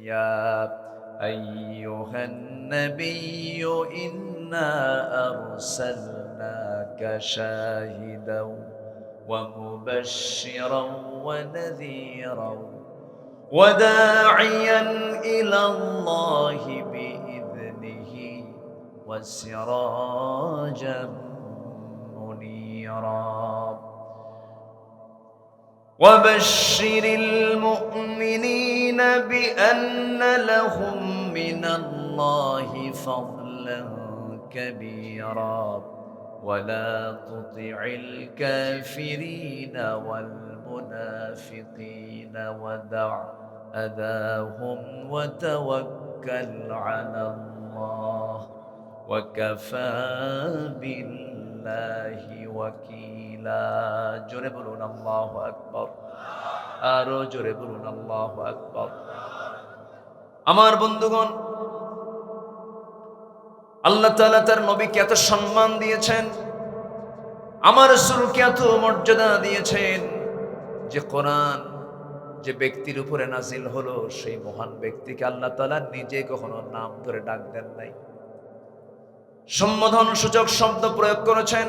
ইয়া আইয়ুহান নাবিয়্যু ইন্না আরসালনাকা শাহিদাও ওয়া মুবাশশিরাও ওয়া নাযীরাও ওয়া দাঈয়ান ইলাল্লাহি বিইذনিহি ওয়া সিরাজাম মুনীরা وبشر المؤمنين بأن لهم من الله فضلا كبيرا ولا تطع الكافرين والمنافقين ودع أذاهم وتوكل على الله وكفى بالله وكيلا জোরে বলুন আল্লাহু আকবার আরো জোরে বলুন আল্লাহু আকবার আমার বন্ধুগণ আল্লাহ তাআলা তার নবীকে এত সম্মান দিয়েছেন আমার রাসূলকে এত মর্যাদা দিয়েছেন যে কোরআন যে ব্যক্তির উপরে নাজিল হলো সেই মহান ব্যক্তিকে আল্লাহ তাআলা নিজে কখনো নাম ধরে ডাক দেন নাই সম্বোধন সূচক শব্দ প্রয়োগ করেছেন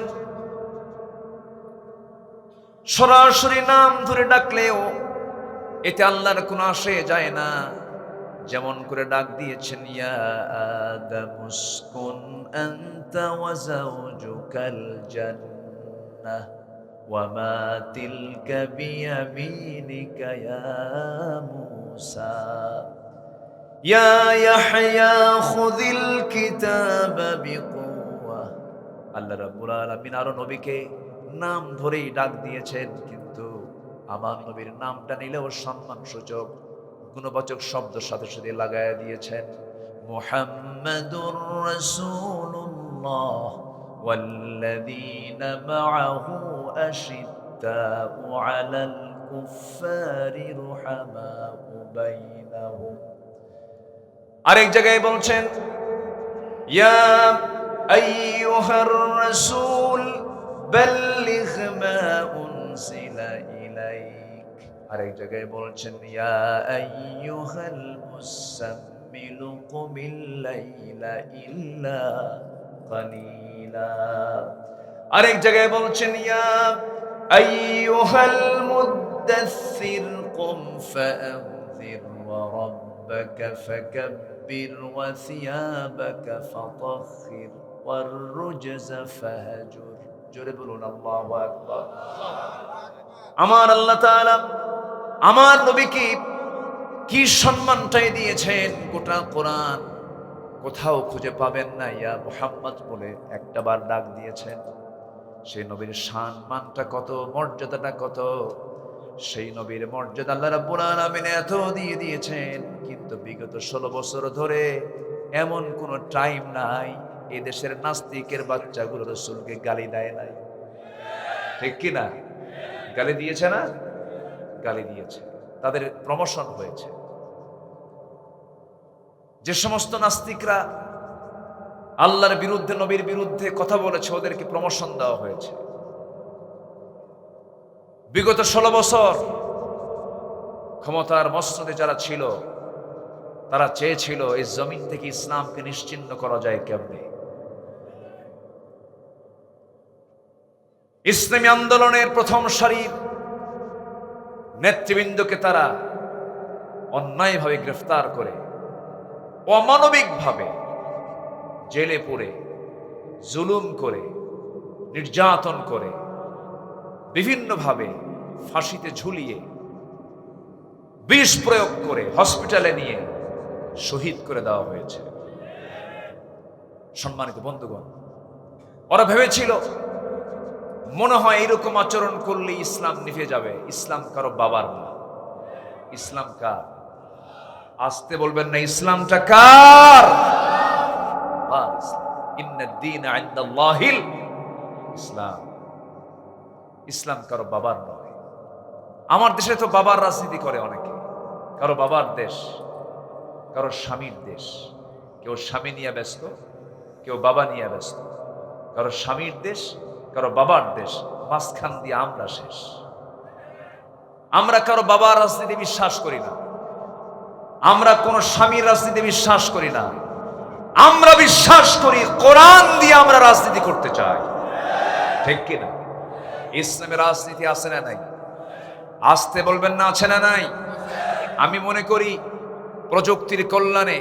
সরাসরি নাম ধরে ডাকলেও এতে আল্লাহর কোনো আসে যায় না যেমন করে ডাক দিয়েছেন ইয়া আদামুসকুন আনতা ওয়া যাওজুকাল জান্নাহ ওয়া মা তিলকা বিয়ামিনিকা ইয়া মূসা ইয়া ইয়াহইয়া খুযিল কিতাবা বিকুওয়া আল্লাহ রাব্বুল আলামিন আরো নবীকে নাম ধরেই ডাক দিয়েছেন কিন্তু আমার নবীর নামটা নিলেও সম্মান সূচক গুণবাচক শব্দ সাথে সাথে লাগায়া দিয়েছেন মুহাম্মাদুর রাসূলুল্লাহ ওয়াল্লাযীনা মাআহু আশিদ্দাউ আলাল কুফফারি রুহামাউ বাইনাহুম আরেক জায়গায় বলছেন ইয়া আইয়ুহার রাসূল বাল্লিগ মা উনজিলা ইলাইক আরেক জায়গায় বলছেন ইয়া আইয়ুহাল মুসাম্মিলু কুমিল লাইলা ইল্লা কালিলা আরেক জায়গায় বলছেন ইয়া আইয়ুহাল মুদ্দাসসির কুম ফাআনযির ওয়া রাব্বাকা ফাকাব্বির ওয়া সিয়াবাকা ফাতাহহির ওয়ার রুজজা ফাহজুর জোরে বলুন আল্লাহু আকবার আমার আল্লাহ তাআলা আমার নবীকে কি সম্মানটাই দিয়েছেন গোটা কোরআন কোথাও খুঁজে পাবেন না ইয়া মুহাম্মদ বলে একটা বার ডাক দিয়েছেন সেই নবীর সম্মানটা কত মর্যাদাটা কত সেই নবীর মর্যাদা আল্লাহ রাব্বুল আলামিন এত দিয়ে দিয়েছেন কিন্তু বিগত 16 বছর ধরে এমন কোন টাইম নাই এই দেশের নাস্তিকের বাচ্চাগুলো রাসূলকে গালি দেয় নাই ঠিক কি না গালি দিয়েছে না গালি দিয়েছে তাদের প্রমোশন হয়েছে যে সমস্ত নাস্তিকরা আল্লাহর বিরুদ্ধে নবীর বিরুদ্ধে কথা বলেছে ওদেরকে প্রমোশন দেওয়া হয়েছে বিগত 16 বছর ক্ষমতার মসনদে যারা ছিল তারা চেয়েছিল এই জমিন থেকে ইসলামকে নিশ্চিহ্ন করা যায় কেমনে ইসলামী আন্দোলনের প্রথম সারির নেতৃবৃন্দকে তারা অন্যায়ভাবে গ্রেফতার করে অমানবিকভাবে জেলে পুরে জুলুম করে নির্যাতন করে বিভিন্নভাবে ফাঁসিতে ঝুলিয়ে বিষ প্রয়োগ করে হসপিটালে নিয়ে শহীদ করে দেওয়া হয়েছে সম্মানিত বন্ধুগণ ওরা ভেবেছিল মনে হয় এরকম আচরণ করলে ইসলাম নিভে যাবে ইসলাম কারো বাবার না ইসলাম কার আসতে বলবেন না ইসলামটা কার ইন্নাদ দীন ইনদাল্লাহিল ইসলাম ইসলাম কারো বাবার নয় আমার দেশে তো বাবার রাজনীতি করে অনেকে কারো বাবার দেশ কারো স্বামীর দেশ কেউ স্বামী নিয়ে ব্যস্ত কেউ বাবা নিয়ে ব্যস্ত কারো স্বামীর দেশ কারো বাবার দেশ মাঝখান দিয়ে আমরা শেষ আমরা কারো বাবার রাজনীতি বিশ্বাস করি না আমরা কোন স্বামীর রাজনীতি বিশ্বাস করি না। আমরা বিশ্বাস করি কোরআন দিয়ে আমরা রাজনীতি করতে চাই, ঠিক কিনা? ইসলামের রাজনীতি আছে না নাই? আসতে বলবেন না, আছে না নাই? আমি মনে করি প্রযুক্তির কল্যাণে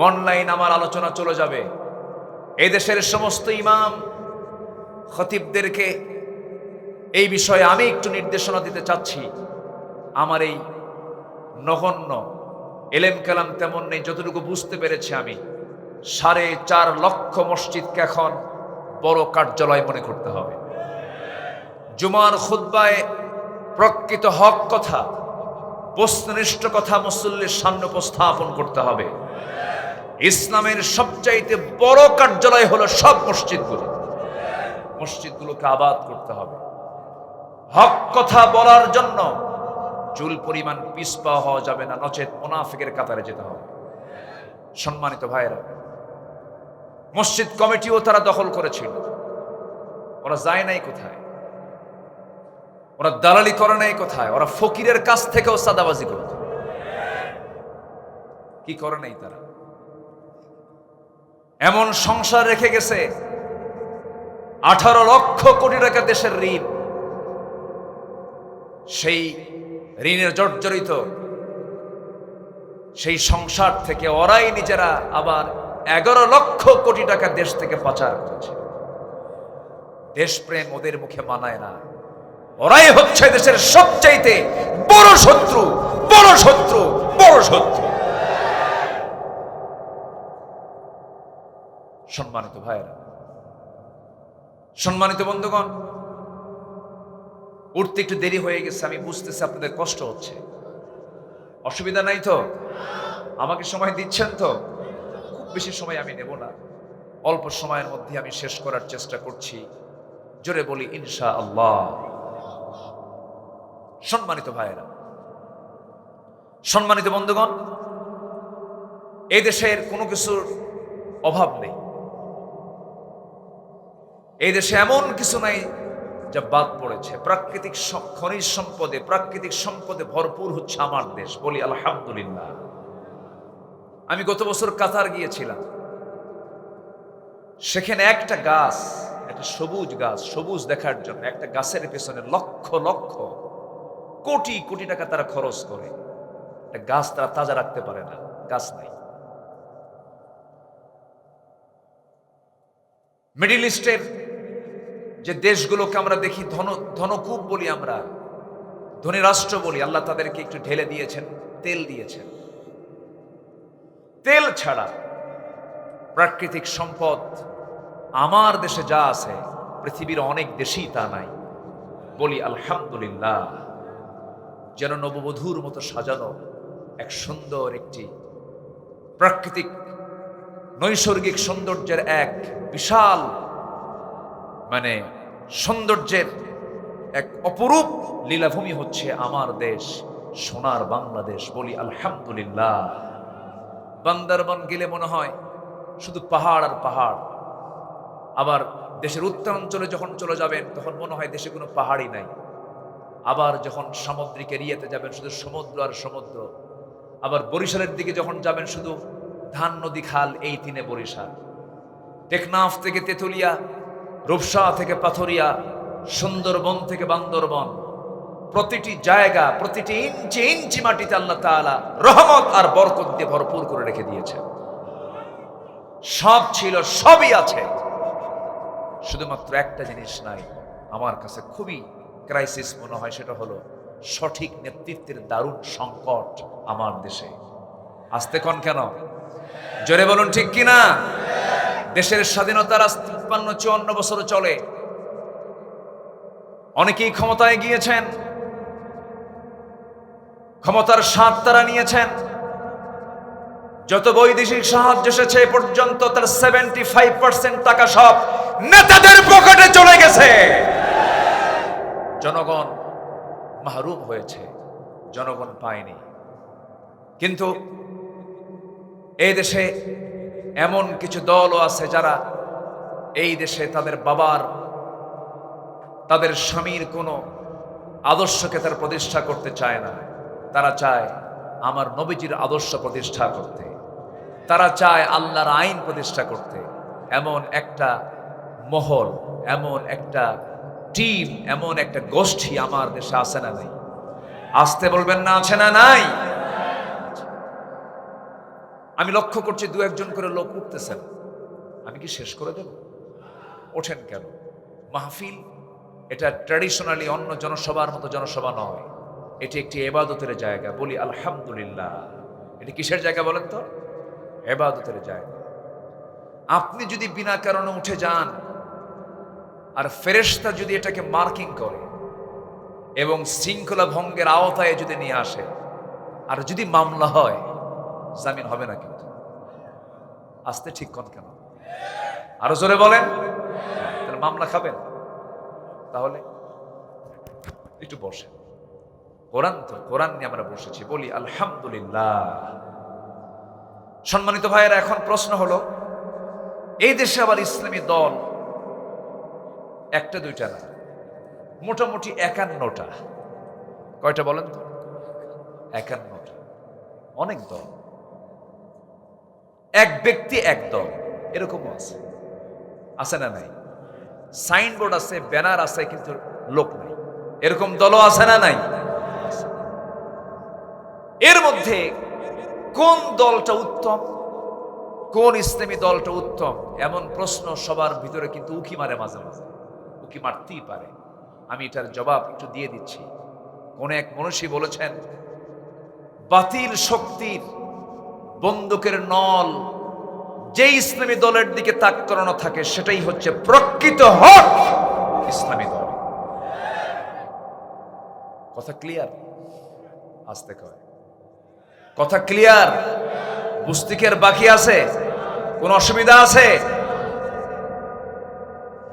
অনলাইন আমার আলোচনা চলে যাবে। এই দেশের সমস্ত ইমাম খতিবদেরকে এই বিষয়ে আমি একটু নির্দেশনা দিতে চাচ্ছি। আমার এই নগণ্য এলেম কালাম তেমন নেই, যতটুকু বুঝতে পেরেছি আমি 4.5 লক্ষ মসজিদকে এখন বড় কার্যালয় মনে করতে হবে। জুমার খুতবায় প্রকৃত হক কথা, বস্তুনিষ্ঠ কথা মুসল্লির সামনে উপস্থাপন করতে হবে। ইসলামের সবচাইতে বড় কার্যালয় হলো সব মসজিদগুলোকে আবাদ করতে হবে। হক কথা বলার জন্য চুল পরিমাণ পিছপা হওয়া যাবে না, নচেত মুনাফিকের কাতারে যেতে হবে। সম্মানিত ভাইয়েরা, মসজিদ কমিটিও তারা দখল করেছিল। ওরা যায় নাই কোথায়? ওরা দালালি করে নাই কোথায়? ওরা ফকিরের কাছ থেকেও সাদাবাজি করত। কি করে নাই তারা? এমন সংসার রেখে গেছে 18 লক্ষ কোটি টাকা দেশের ঋণ। সেই ঋণের জর্জরিত সেই সংসার থেকে ওরাই নিজেরা আবার 11 লক্ষ কোটি টাকা দেশ থেকে পাচার করেছে। দেশপ্রেম ওদের মুখে মানায় না। ওরাই হচ্ছে দেশের সবচাইতে বড় শত্রু, বড় শত্রু, বড় শত্রু। সম্মানিত ভাইয়েরা, সম্মানিত বন্ধুগণ, উঠতে একটু দেরি হয়ে গেছে, আমি বুঝতেছি আপনাদের কষ্ট হচ্ছে। অসুবিধা নাই তো? আমাকে সময় দিচ্ছেন তো? খুব বেশি সময় আমি নেব না, অল্প সময়ের মধ্যে আমি শেষ করার চেষ্টা করছি। জোরে বলি ইনশাআল্লাহ। সম্মানিত ভাইয়েরা, সম্মানিত বন্ধুগণ, এই দেশের কোনো কিছুর অভাব নেই। এই দেশে এমন কিছু নাই যা বাদ পড়েছে। প্রাকৃতিক খনিজ সম্পদে, প্রাকৃতিক সম্পদে ভরপুর হচ্ছে আমার দেশ, বলি আলহামদুলিল্লাহ। আমি গত বছর কাতার গিয়েছিলাম। সেখানে একটা গাছ, একটা সবুজ গাছ, সবুজ দেখার জন্য একটা গাছের পেছনে লক্ষ লক্ষ কোটি কোটি টাকা তারা খরচ করে। একটা গাছ তারা তাজা রাখতে পারে না, গাছ নাই। মিডল ইস্টের যে দেশগুলোকে আমরা দেখি ধনকূপ বলি, আমরা ধনী রাষ্ট্র বলি, আল্লাহ তাদেরকে একটু ঢেলে দিয়েছেন, তেল দিয়েছেন। তেল ছাড়া প্রাকৃতিক সম্পদ আমার দেশে যা আছে পৃথিবীর অনেক দেশেই তা নাই, বলি আলহামদুলিল্লাহ। যেন নববধূর মতো সাজানো এক সুন্দর একটি প্রাকৃতিক নৈসর্গিক সৌন্দর্যের এক বিশাল সৌন্দর্যের এক অপরূপ লীলাভূমি হচ্ছে আমার দেশ, সোনার বাংলাদেশ, বলি আলহামদুলিল্লাহ। বান্দরবান গেলে মনে হয় শুধু পাহাড় আর পাহাড়। আবার দেশের উত্তরাঞ্চলে যখন চলে যাবেন তখন মনে হয় দেশে কোনো পাহাড়ই নাই। আবার যখন সামুদ্রিক এরিয়াতে যাবেন শুধু সমুদ্র আর সমুদ্র। আবার বরিশালের দিকে যখন যাবেন শুধু ধান, নদী, খাল, এই তিনে বরিশাল। টেকনাফ থেকে তেতুলিয়া, রূপসা থেকে পাথরিয়া, সুন্দরবন থেকে বান্দরবন, প্রতিটি জায়গা, প্রতিটি ইঞ্চি ইঞ্চি মাটিতে আল্লাহ তাআলা রহমত আর বরকত দিয়ে ভরপুর করে রেখে দিয়েছে। সব ছিল, সবই আছে, শুধুমাত্র একটা জিনিস নাই। আমার কাছে খুবই ক্রাইসিস মনে হয়, সেটা হলো সঠিক নেতৃত্বের দারুণ সংকট আমার দেশে। আসতে কোন কেন? জোরে বলুন ঠিক কিনা? দেশের স্বাধীনতার 53-54 বছর চলে, অনেকেই ক্ষমতায় গিয়েছেন, ক্ষমতার স্বাদ তারা নিয়েছেন। যত বৈদেশিক সাহায্য এসেছে এ পর্যন্ত তার 75% টাকা সব নেতাদের পকেটে চলে গেছে। জনগণ মাহরুম হয়েছে, জনগণ পায়নি। কিন্তু এই দেশে এমন কিছু দলও আছে যারা এই দেশে তাদের বাবার, তাদের স্বামীর কোনো আদর্শকে তারা প্রতিষ্ঠা করতে চায় না। তারা চায় আমার নবীজির আদর্শ প্রতিষ্ঠা করতে, তারা চায় আল্লাহর আইন প্রতিষ্ঠা করতে। এমন একটা মহল, এমন একটা টিম, এমন একটা গোষ্ঠী আমার দেশে আছে না নাই? আসতে বলবেন না, আছে না নাই? আমি লক্ষ্য করছি দু একজন করে লোক উঠতেছেন। আমি কি শেষ করে দেব? ওঠেন কেন? মাহফিল এটা ট্র্যাডিশনালি অন্য জনসভার মতো জনসভা নয়, এটি একটি ইবাদতের জায়গা। বলি আলহামদুলিল্লাহ। এটি কিসের জায়গা বলেন তো? ইবাদতের জায়গা। আপনি যদি বিনা কারণে উঠে যান আর ফেরেশতা যদি এটাকে মার্কিং করে এবং শৃঙ্খলা ভঙ্গের আওতায় যদি নিয়ে আসে, আর যদি মামলা হয়, জামিন হবে না কিন্তু। আসতে ঠিক কোন কেন? আরো জোরে বলেন। তাহলে মামলা খাবেন? তাহলে একটু বসেন। কোরআন তো, কোরআন নিয়ে আমরা বসেছি। বলি আলহামদুলিল্লাহ। সম্মানিত ভাইয়েরা, এখন প্রশ্ন হলো, এই দেশে আবার ইসলামী দল একটা দুইটা না, মোটামুটি 51টা। কয়টা বলেন তো? 51টা। অনেক দল। এক ব্যক্তি এক দল, এরকমও আছে। আছে না নাই? সাইনবোর্ড আছে, ব্যানার আছে, কিন্তু লোক নাই। এরকম দলও আছে না নাই? এর মধ্যে কোন দলটা উত্তম, কোন ইসলামী দলটা উত্তম, এমন প্রশ্ন সবার ভিতরে কিন্তু উকি মারে মাঝে মাঝে। উকি মারতেই পারে। আমি এটার জবাব একটু দিয়ে দিচ্ছি। কোন এক মনীষী বলেছেন, বাতিল শক্তির বন্দুকের নল যে ইসলামী দলের দিকে তাক করানো থাকে, সেটাই হচ্ছে প্রকৃত হক ইসলামী দল। কথা ক্লিয়ার? আসতে কয় কথা ক্লিয়ার? বুঝতে কি আর বাকি আছে? কোন অসুবিধা আছে?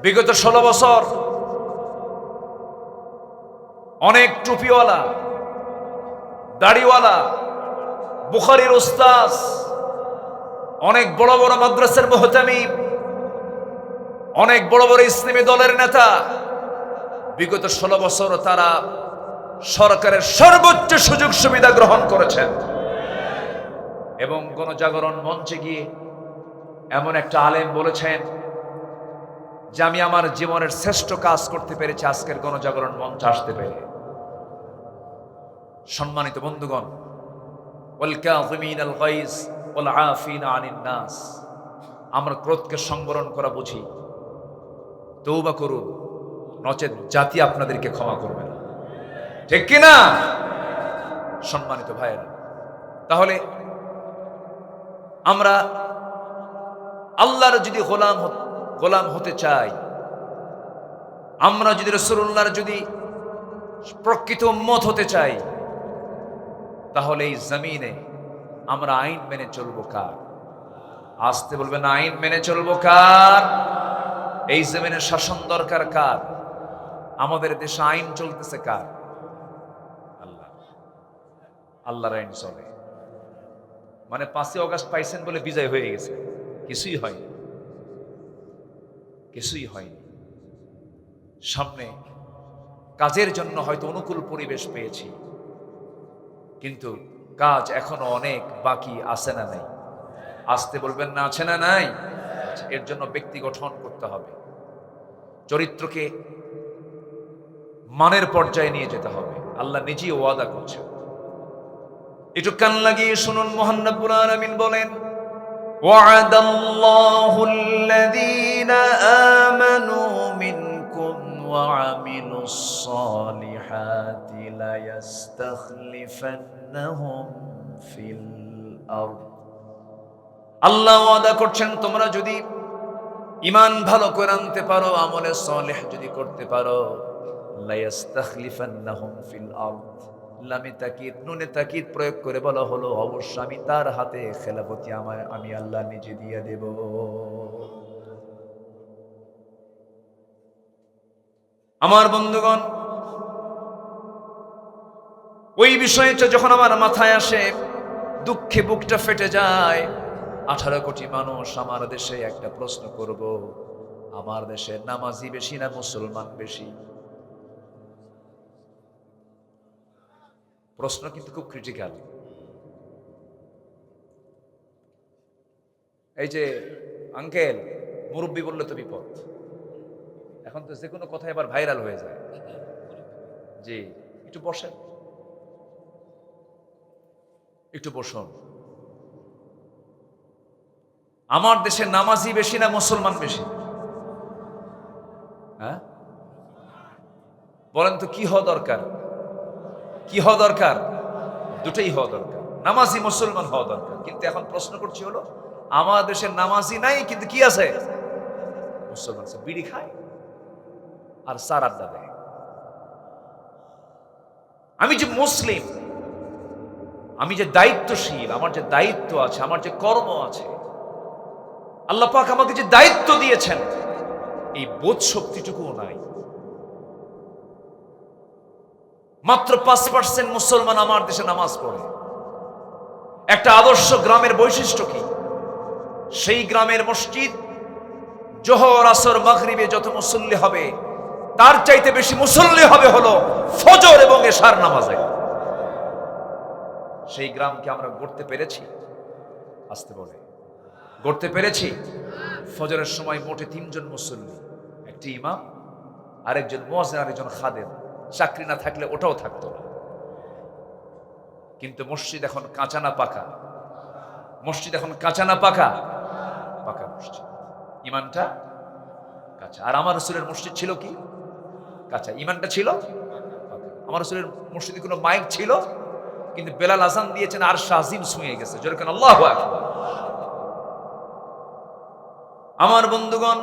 বিগত 16 বছর অনেক টুপিওয়ালা, দাড়িওয়ালা, বুখারীর উস্তাজ, অনেক বড় বড় মাদ্রাসার মুহতামিম, অনেক বড় বড় ইসলামী দলের নেতা, বিগত 16 বছর তারা সরকারের সর্বোচ্চ সুযোগ সুবিধা গ্রহণ করেছেন এবং গণজাগরণ মঞ্চে গিয়ে এমন একটা আলেম বলেছেন যে আমি আমার জীবনের শ্রেষ্ঠ কাজ করতে পেরেছি আজকের গণজাগরণ মঞ্চে আসতে পেরে। সম্মানিত বন্ধুগণ, ওয়াল কাযিমিনাল গায়জ ওয়াল আফিনা আনিন নাস, আমরা ক্রোধকে সংবরণ করা বুঝি। তওবা করুন, নচেত জাতি আপনাদেরকে ক্ষমা করবে না। ঠিক কি না? সম্মানিত ভাইয়েরা, তাহলে আমরা আল্লাহর যদি গোলাম হতে চাই, আমরা যদি রাসূলুল্লাহর যদি প্রকৃত উম্মত হতে চাই, তাহলে এই জমিনে আমরা আইন মেনে চলবো কার? আসতে বলবেন, আইন মেনে চলবো কার? এই জমিনে শাসন দরকার কার? আমাদের দেশে আইন চলতেছে কার? আল্লাহ। আল্লাহর আইন চলে। মানে 5ই অগাস্ট পাইছেন বলে বিজয় হয়ে গেছে? কিছুই হয়নি, কিছুই হয়নি। সামনে কাজের জন্য হয়তো অনুকূল পরিবেশ পেয়েছি, কিন্তু কাজ এখনো অনেক বাকি আছে না নাই? আসতে বলবেন না, আছে না নাই? এর জন্য ব্যক্তি গঠন করতে হবে, চরিত্রকে মানের পর্যায়ে নিয়ে যেতে হবে। আল্লাহ নিজেই ওয়াদা করছেন। একটু কান লাগিয়ে শুনুন, মহান রব্বুল আলামিন বলেন, ওয়া'আদাল্লাহুল্লাযীনা আমানু মিনকুম ওয়া'আমিলুস সালিহাতি লায়াস্তাখলিফান্নাহুম ফিল আরদ। আল্লাহ ওয়াদা করছেন, তোমরা যদি ঈমান ভালো করে আনতে পারো, আমলে সালেহ যদি করতে পারো, লায়াস্তাখলিফান্নাহুম ফিল আরদ। লামে তাকিদ, নুনে তাকিদ প্রয়োগ করে বলা হলো, অবশ্য আমি তার হাতে খেলাফতি আমি আল্লাহ নিজে দিয়ে দেব। আমার বন্ধুগণ, ওই বিষয়টা যখন আমার মাথায় আসে, দুঃখে বুকটা ফেটে যায়। 18 কোটি মানুষ আমার দেশে, একটা প্রশ্ন করব, আমার দেশে নামাজি বেশি না মুসলমান বেশি? প্রশ্ন কিন্তু খুব ক্রিটিক্যাল। এই যে আঙ্কেল মুরব্বী বললে তো বিপদ, এখন তো যে কোনো কথা এবার ভাইরাল হয়ে যায়। জি, একটু বসেন, একটু বসুন। আমার দেশে নামাজি বেশি না মুসলমান বেশি? হ্যাঁ বলেন তো, কি হওয়া দরকার? কি হওয়া দরকার? দুটোই হওয়া দরকার, নামাজি মুসলমান হওয়া দরকার। কিন্তু এখন প্রশ্ন করছি হলো, আমার দেশে নামাজি নাই কিন্তু কি আছে? মুসলমান আছে, বিড়ি খায় আর চার আড্ডা দেয়। আমি যে মুসলিম, আমি যে দায়িত্বশীল, আমার যে দায়িত্ব আছে, আমার যে কর্ম আছে, আল্লাহ পাক আমাকে যে দায়িত্ব দিয়েছেন, এই বোধ শক্তিটুকুও নাই। মাত্র 5% মুসলমান আমার দেশে নামাজ পড়ে। একটা আদর্শ গ্রামের বৈশিষ্ট্য কি? সেই গ্রামের মসজিদ জোহর আসর মাগরিবে যত মুসল্লি হবে, তার চাইতে বেশি মুসল্লি হবে হলো ফজর এবং এশার নামাজে। সেই গ্রামকে আমরা গড়তে পেরেছি? আসতে বলে গড়তে পেরেছি? ফজরের সময় মোটে 3 জন মুসল্লি, একটি ইমাম, আরেকজন মুয়াজ্জিন, আরেকজন খাদেম। চাকরি না থাকলে ওটাও থাকতো না। কিন্তু মসজিদ এখন কাঁচা না পাকা? মসজিদ এখন কাঁচা না পাকা? পাকা মসজিদ, ইমানটা কাঁচা। আর আমার রাসূলের মসজিদ ছিল কি? কাঁচা, ইমানটা ছিল পাকা। আমার রাসূলের মসজিদে কোনো মাইক ছিল, কিন্তু বেলাল আযান দিয়েছেন আর শাহজিম ছুঁয়ে গেছে। জোরে কেন আল্লাহু আকবার। আমার বন্ধুগণ,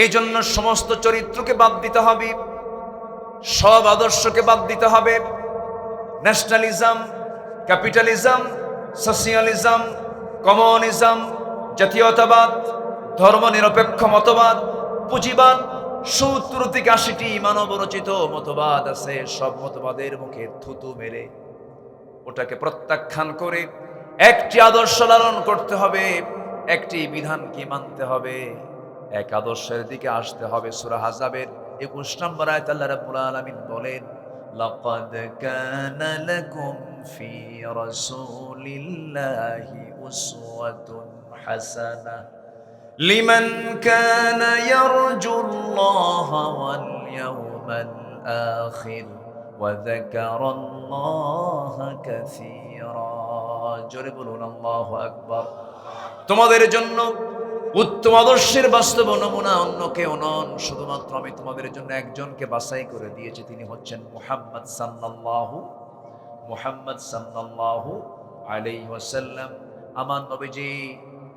এই জন্য সমস্ত চরিত্রকে বাদ দিতে হবে, সব আদর্শকে বাদ দিতে হবে। ন্যাশনালিজম, ক্যাপিটালিজম, সোশিয়ালিজম, কমিউনিজম, জাতীয়তাবাদ, ধর্মনিরপেক্ষ মতবাদ, পুঁজিবাদ, 70 থেকে 80টি মানবরচিত মতবাদ আছে। সব মতবাদের মুখে থুতু মেরে ওটাকে প্রত্যাখ্যান করে একটি আদর্শ লালন করতে হবে, একটি বিধানকে মানতে হবে, এক আদর্শের দিকে আসতে হবে। সূরা আহজাবের 21 নম্বর আয়াত আল্লাহ রাব্বুল আলামিন বলেন, লাকাদ কানা লাকুম ফি রাসূলিল্লাহি উসওয়াতুন হাসানাহ লিমান কানা ইয়ারজুল্লাহা ওয়াল ইয়াওমাল আখির ওয়া যাকারাল্লাহা কাসীরা। জোরে বলুন আল্লাহু আকবার। তোমাদের জন্য উত্তম আদর্শের বাস্তব নমুনা অন্য কেউ নন, শুধুমাত্র আমি তোমাদের জন্য একজনকে বাছাই করে দিয়েছি, তিনি হচ্ছেন মুহাম্মদ সাল্লাল্লাহু আলাইহি ওয়াসাল্লাম। আমার নবীজি,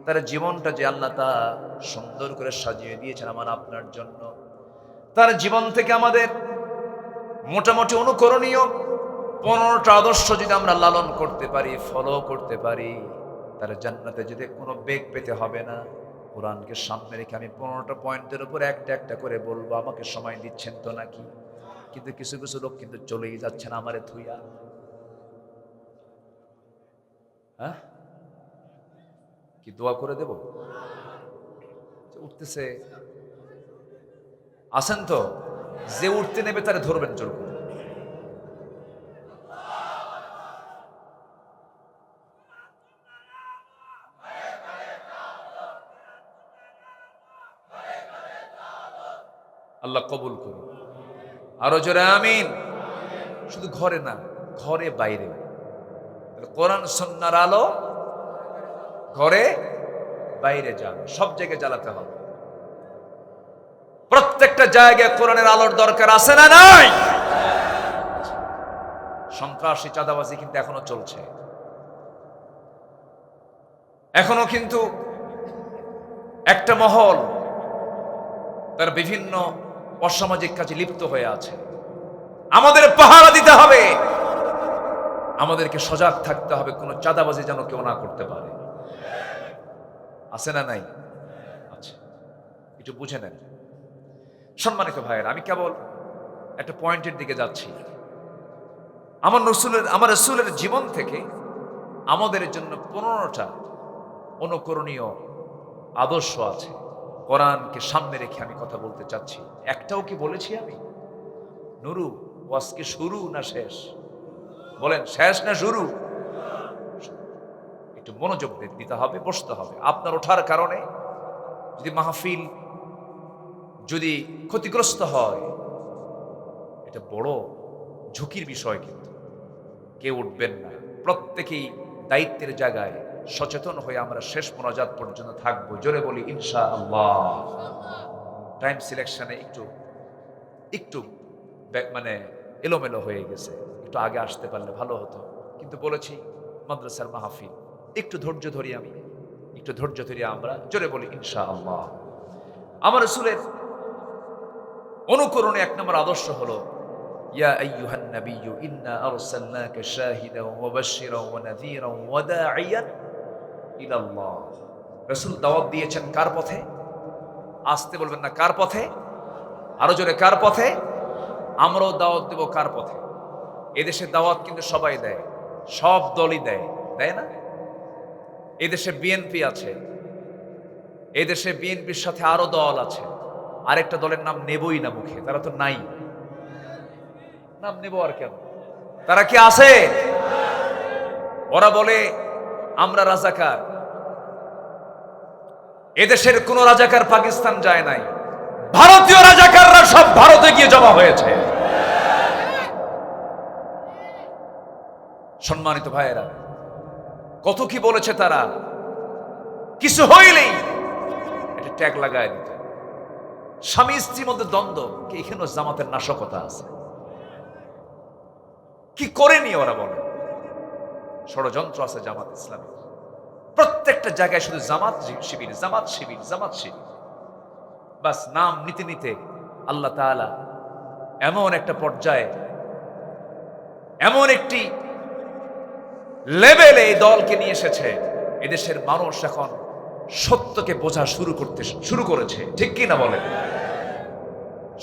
তার জীবনটা যে আল্লাহ তা সুন্দর করে সাজিয়ে দিয়েছেন আমার আপনার জন্য। তার জীবন থেকে আমাদের মোটামুটি অনুকরণীয় 15টা আদর্শ যদি আমরা লালন করতে পারি, ফলো করতে পারি, তার জান্নাতে যেতে কোনো বেগ পেতে হবে না। কোরআনকে সামনে রেখে আমি 15টা পয়েন্টের উপর একটা একটা করে বলবো। আমাকে সময় দিচ্ছেন তো নাকি? কিন্তু কিছু কিছু লোক কিন্তু চলেই যাচ্ছেন আমারে থুইয়া। হ্যাঁ, কি দোয়া করে দেব? উঠতেছে, আসেন তো, যে উঠতে নেবে তারে ধরবেন জোর করে। আল্লাহ কবুল করুন, আরো জোরে আমিন। শুধু ঘরে না, ঘরে বাইরে কোরআন সুন্নাহর আলো ঘরে বাইরে জ্বালো, সব জায়গায় জ্বালাতে হবে। প্রত্যেকটা জায়গায় কোরআনের আলোর দরকার আছে না নাই? সন্ত্রাসী চাঁদাবাজি কিন্তু এখনো চলছে, এখনো কিন্তু একটা মহল তার বিভিন্ন অসামাজিক কাজে লিপ্ত হয়ে আছে। আমাদের পাহারা দিতে হবে, আমাদেরকে সজাগ থাকতে হবে, কোনো চাঁদাবাজি যেন কেউ না করতে পারে। আছে না নাই? আচ্ছা, একটু বুঝে নেন। সম্মানিত ভাইয়েরা, আমি কেবল একটা পয়েন্টের দিকে যাচ্ছি। আমার রাসূলের জীবন থেকে আমাদের জন্য 15টা অনুকরণীয় আদর্শ আছে। কোরআনকে সামনে রেখে আমি কথা বলতে চাচ্ছি। একটাও কি বলেছি আমি? নুরু, ওয়াজকে শুরু না শেষ? বলেন, শেষ না শুরু? একটু মনোযোগ দিতে হবে, বসতে হবে। আপনার ওঠার কারণে যদি মাহফিল যদি ক্ষতিগ্রস্ত হয়, এটা বড় ঝুঁকির বিষয়। কিন্তু কেউ উঠবেন না, প্রত্যেকেই দায়িত্বের জায়গায় সচেতন হয়ে আমরা শেষ মোনাজাত পর্যন্ত থাকবো। জোরে বলি ইনশাআল্লাহ। টাইম সিলেকশনে একটু মানে এলোমেলো হয়ে গেছে, একটু আগে আসতে পারলে ভালো হতো। কিন্তু বলেছি মাদ্রাসার মাহফিল, একটু ধৈর্য ধরি, একটু ধৈর্য ধরি আমরা। জোরে বলি ইনশাআল্লাহ। আমার রাসূলের অনুকরণে এক নম্বর আদর্শ হলো ইয়া আইয়ুহান নাবিয়্যু ইন্না আরসালনাকা শাহিদান ওয়া মুবাশশিরান ওয়া নাযীরান ওয়া দাঈয়ান ইলাল্লাহ। রাসূল দাওয়াত দিয়েছেন কার পথে? আসতে বলবেন না, কার পথে? আরো জোরে, কার পথে? আমরাও দাওয়াত দেব কার পথে? এদেশে দাওয়াত কিন্তু সবাই দেয়, সব দলই দেয়, দেয় না? এদেশে বিএনপি আছে, এদেশে বিএনপির সাথে আরো দল আছে, আরেকটা দলের নাম নেবই না মুখে, তারা তো নাই। নাম নেব আর কেন? তারা কি আছে? ওরা বলে আমরা রাজাকার। এদেশের কোন রাজাকার পাকিস্তান যায় নাই, ভারতীয় রাজাকাররা সব ভারতে গিয়ে জমা হয়েছে। সম্মানিত ভাইয়েরা, কত কি বলেছে তারা, কিছু হইলেই এটা ট্যাগ লাগায় দিত। স্বামী স্ত্রীর মধ্যে দ্বন্দ্ব, কি এখানে জামাতের নাশকতা আছে? কি করেনি ওরা বলে? ষড়যন্ত্র আছে জামাত ইসলামী, প্রত্যেকটা জায়গায় শুধু জামাত শিবির, জামাত শিবির, জামাত শিবির। বাস নাম নিতে নিতে আল্লাহ তাআলা এমন একটা পর্যায়ে, এমন একটি লেভেলে এই দলকে নিয়ে এসেছে, এদেশের মানুষ এখন সত্যকে বোঝা শুরু করেছে। ঠিক কি না বলেন?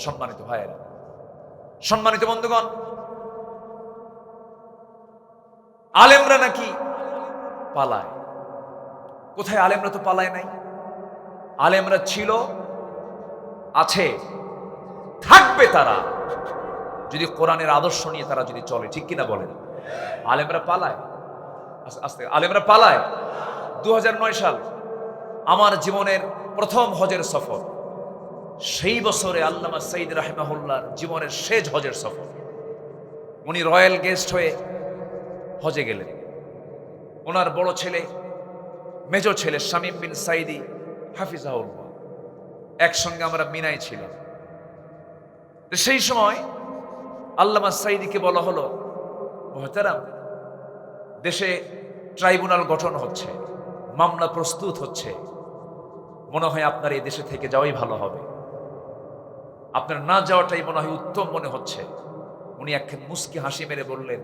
সম্মানিত ভাইয়েরা, সম্মানিত বন্ধুগণ, আলেমরা নাকি পালায়। কোথায়? আলেমরা তো পালায় নাই। আলেমরা ছিল, আছে, থাকবে তারা যদি কোরআনের আদর্শ নিয়ে তারা যদি চলে। ঠিক কিনা বলেন? আলেমরা পালায়, আস্তে আলেমরা পালায়। 2009 সাল আমার জীবনের প্রথম হজের সফর। সেই বছরে আল্লামা সাইদ রাহিমাহুল্লাহর জীবনের শেষ হজের সফর। উনি রয়্যাল গেস্ট হয়ে হজে গেলেন। ওনার বড় ছেলে, মেজ ছেলে শামীম বিন সাইদি হাফিজাহুল্লাহ, একসঙ্গে আমরা মিনায় ছিলাম। সেই সময় আল্লামা সাইদিকে বলা হলো, মুহতারাম, দেশে ট্রাইব্যুনাল গঠন হচ্ছে, মামলা প্রস্তুত হচ্ছে, মনে হয় আপনার এই দেশে থেকে যাওয়াই ভালো হবে, আপনার না যাওয়াটাই মনে হয় উত্তম মনে হচ্ছে। উনি একখান মুস্কি হাসি মেরে বললেন,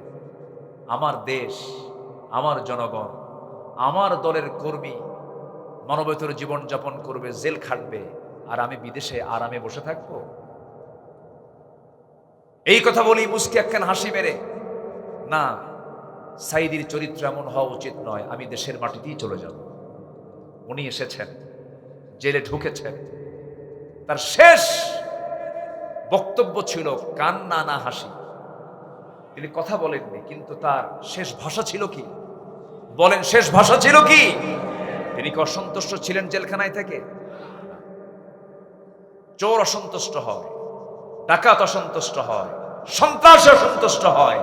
আমার দেশ, আমার জনগণ, আমার দলের কর্মী মানবতর জীবন যাপন করবে, জেল খাটবে, আর আমি বিদেশে আরামে বসে থাকবো? এই কথা বলি মুস্কি একখান হাসি মেরে, না, সাইদির চরিত্র এমন হওয়া উচিত নয়, আমি দেশের মাটিতেই চলে যাব। উনি এসেছেন, জেলে ঢুকেছেন, তার শেষ বক্তব্য ছিল কান্না না হাসি। তিনি কথা বলেননি, কিন্তু তার শেষ ভাষা ছিল কি? বলেন, শেষ ভাষা ছিল কি? তিনি কি অসন্তুষ্ট ছিলেন জেলখানায় থেকে? চোর অসন্তুষ্ট হয়, ডাকাত অসন্তুষ্ট হয়, সন্ত্রাস অসন্তুষ্ট হয়,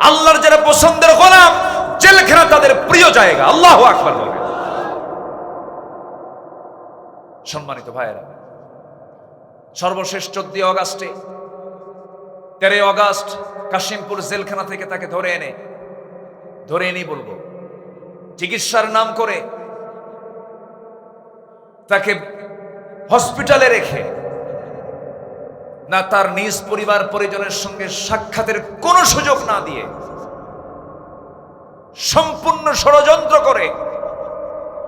আল্লাহর যারা পছন্দের গোলাম, জেলখানা তাদের প্রিয় জায়গা। আল্লাহু আকবার বলেন। সম্মানিত ভাইয়েরা, সর্বশেষ 14 অগাস্টে, 13 অগাস্ট কাশিমপুর জেলখানা থেকে তাকে ধরে এনে বলবো, চিকিৎসার নাম করে তাকে হসপিটালে রেখে, না তার নিজ পরিবার পরিজনের সঙ্গে সাক্ষাতের কোনো সুযোগ না দিয়ে, সম্পূর্ণ ষড়যন্ত্র করে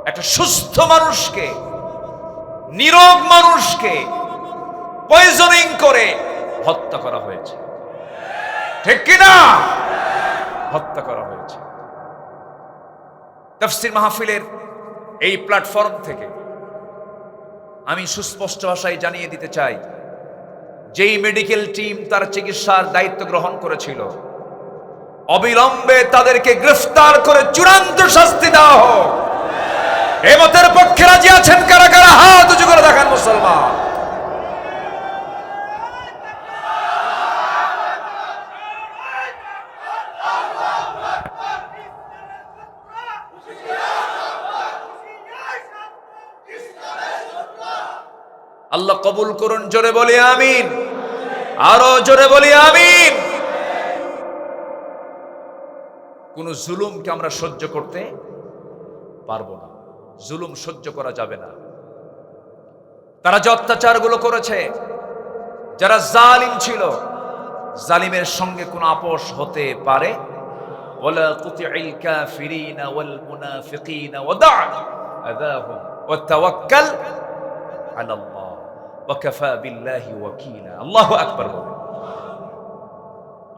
একটা সুস্থ মানুষকে, নীরব মানুষকে পয়জনিং করে হত্যা করা হয়েছে। ঠিক কিনা? হত্যা করা হয়েছে। তাফসীর মাহফিলের এই প্ল্যাটফর্ম থেকে আমি সুস্পষ্ট ভাষায় জানিয়ে দিতে চাই, যেই মেডিকেল টিম তার চিকিৎসার দায়িত্ব গ্রহণ করেছিল, অবিলম্বে তাদেরকে গ্রেফতার করে চূড়ান্ত শাস্তি দেওয়া হোক। এ মতের পক্ষে রাজি আছেন কারা কারা? হাত উঁচু করে দেখান মুসলমান। আল্লাহ কবুল করুন, জোরে বলি আমিন, আরো জোরে বলি আমিন। কোন জুলুমকে আমরা সহ্য করতে পারবো না, জুলুম সহ্য করা যাবে না। তারা যে অত্যাচারগুলো করেছে, যারা জালিম ছিল, জালিমের সঙ্গে কোন আপোষ হতে পারে? ওয়ালা তুতি'ল কাফিরিনা ওয়াল মুনাফিকিনা ওয়াদা আযাহুম ওয়া তাওয়াক্কাল আলাল্লাহ ওয়া কাফা বিল্লাহি ওয়াকিলা। আল্লাহু আকবার।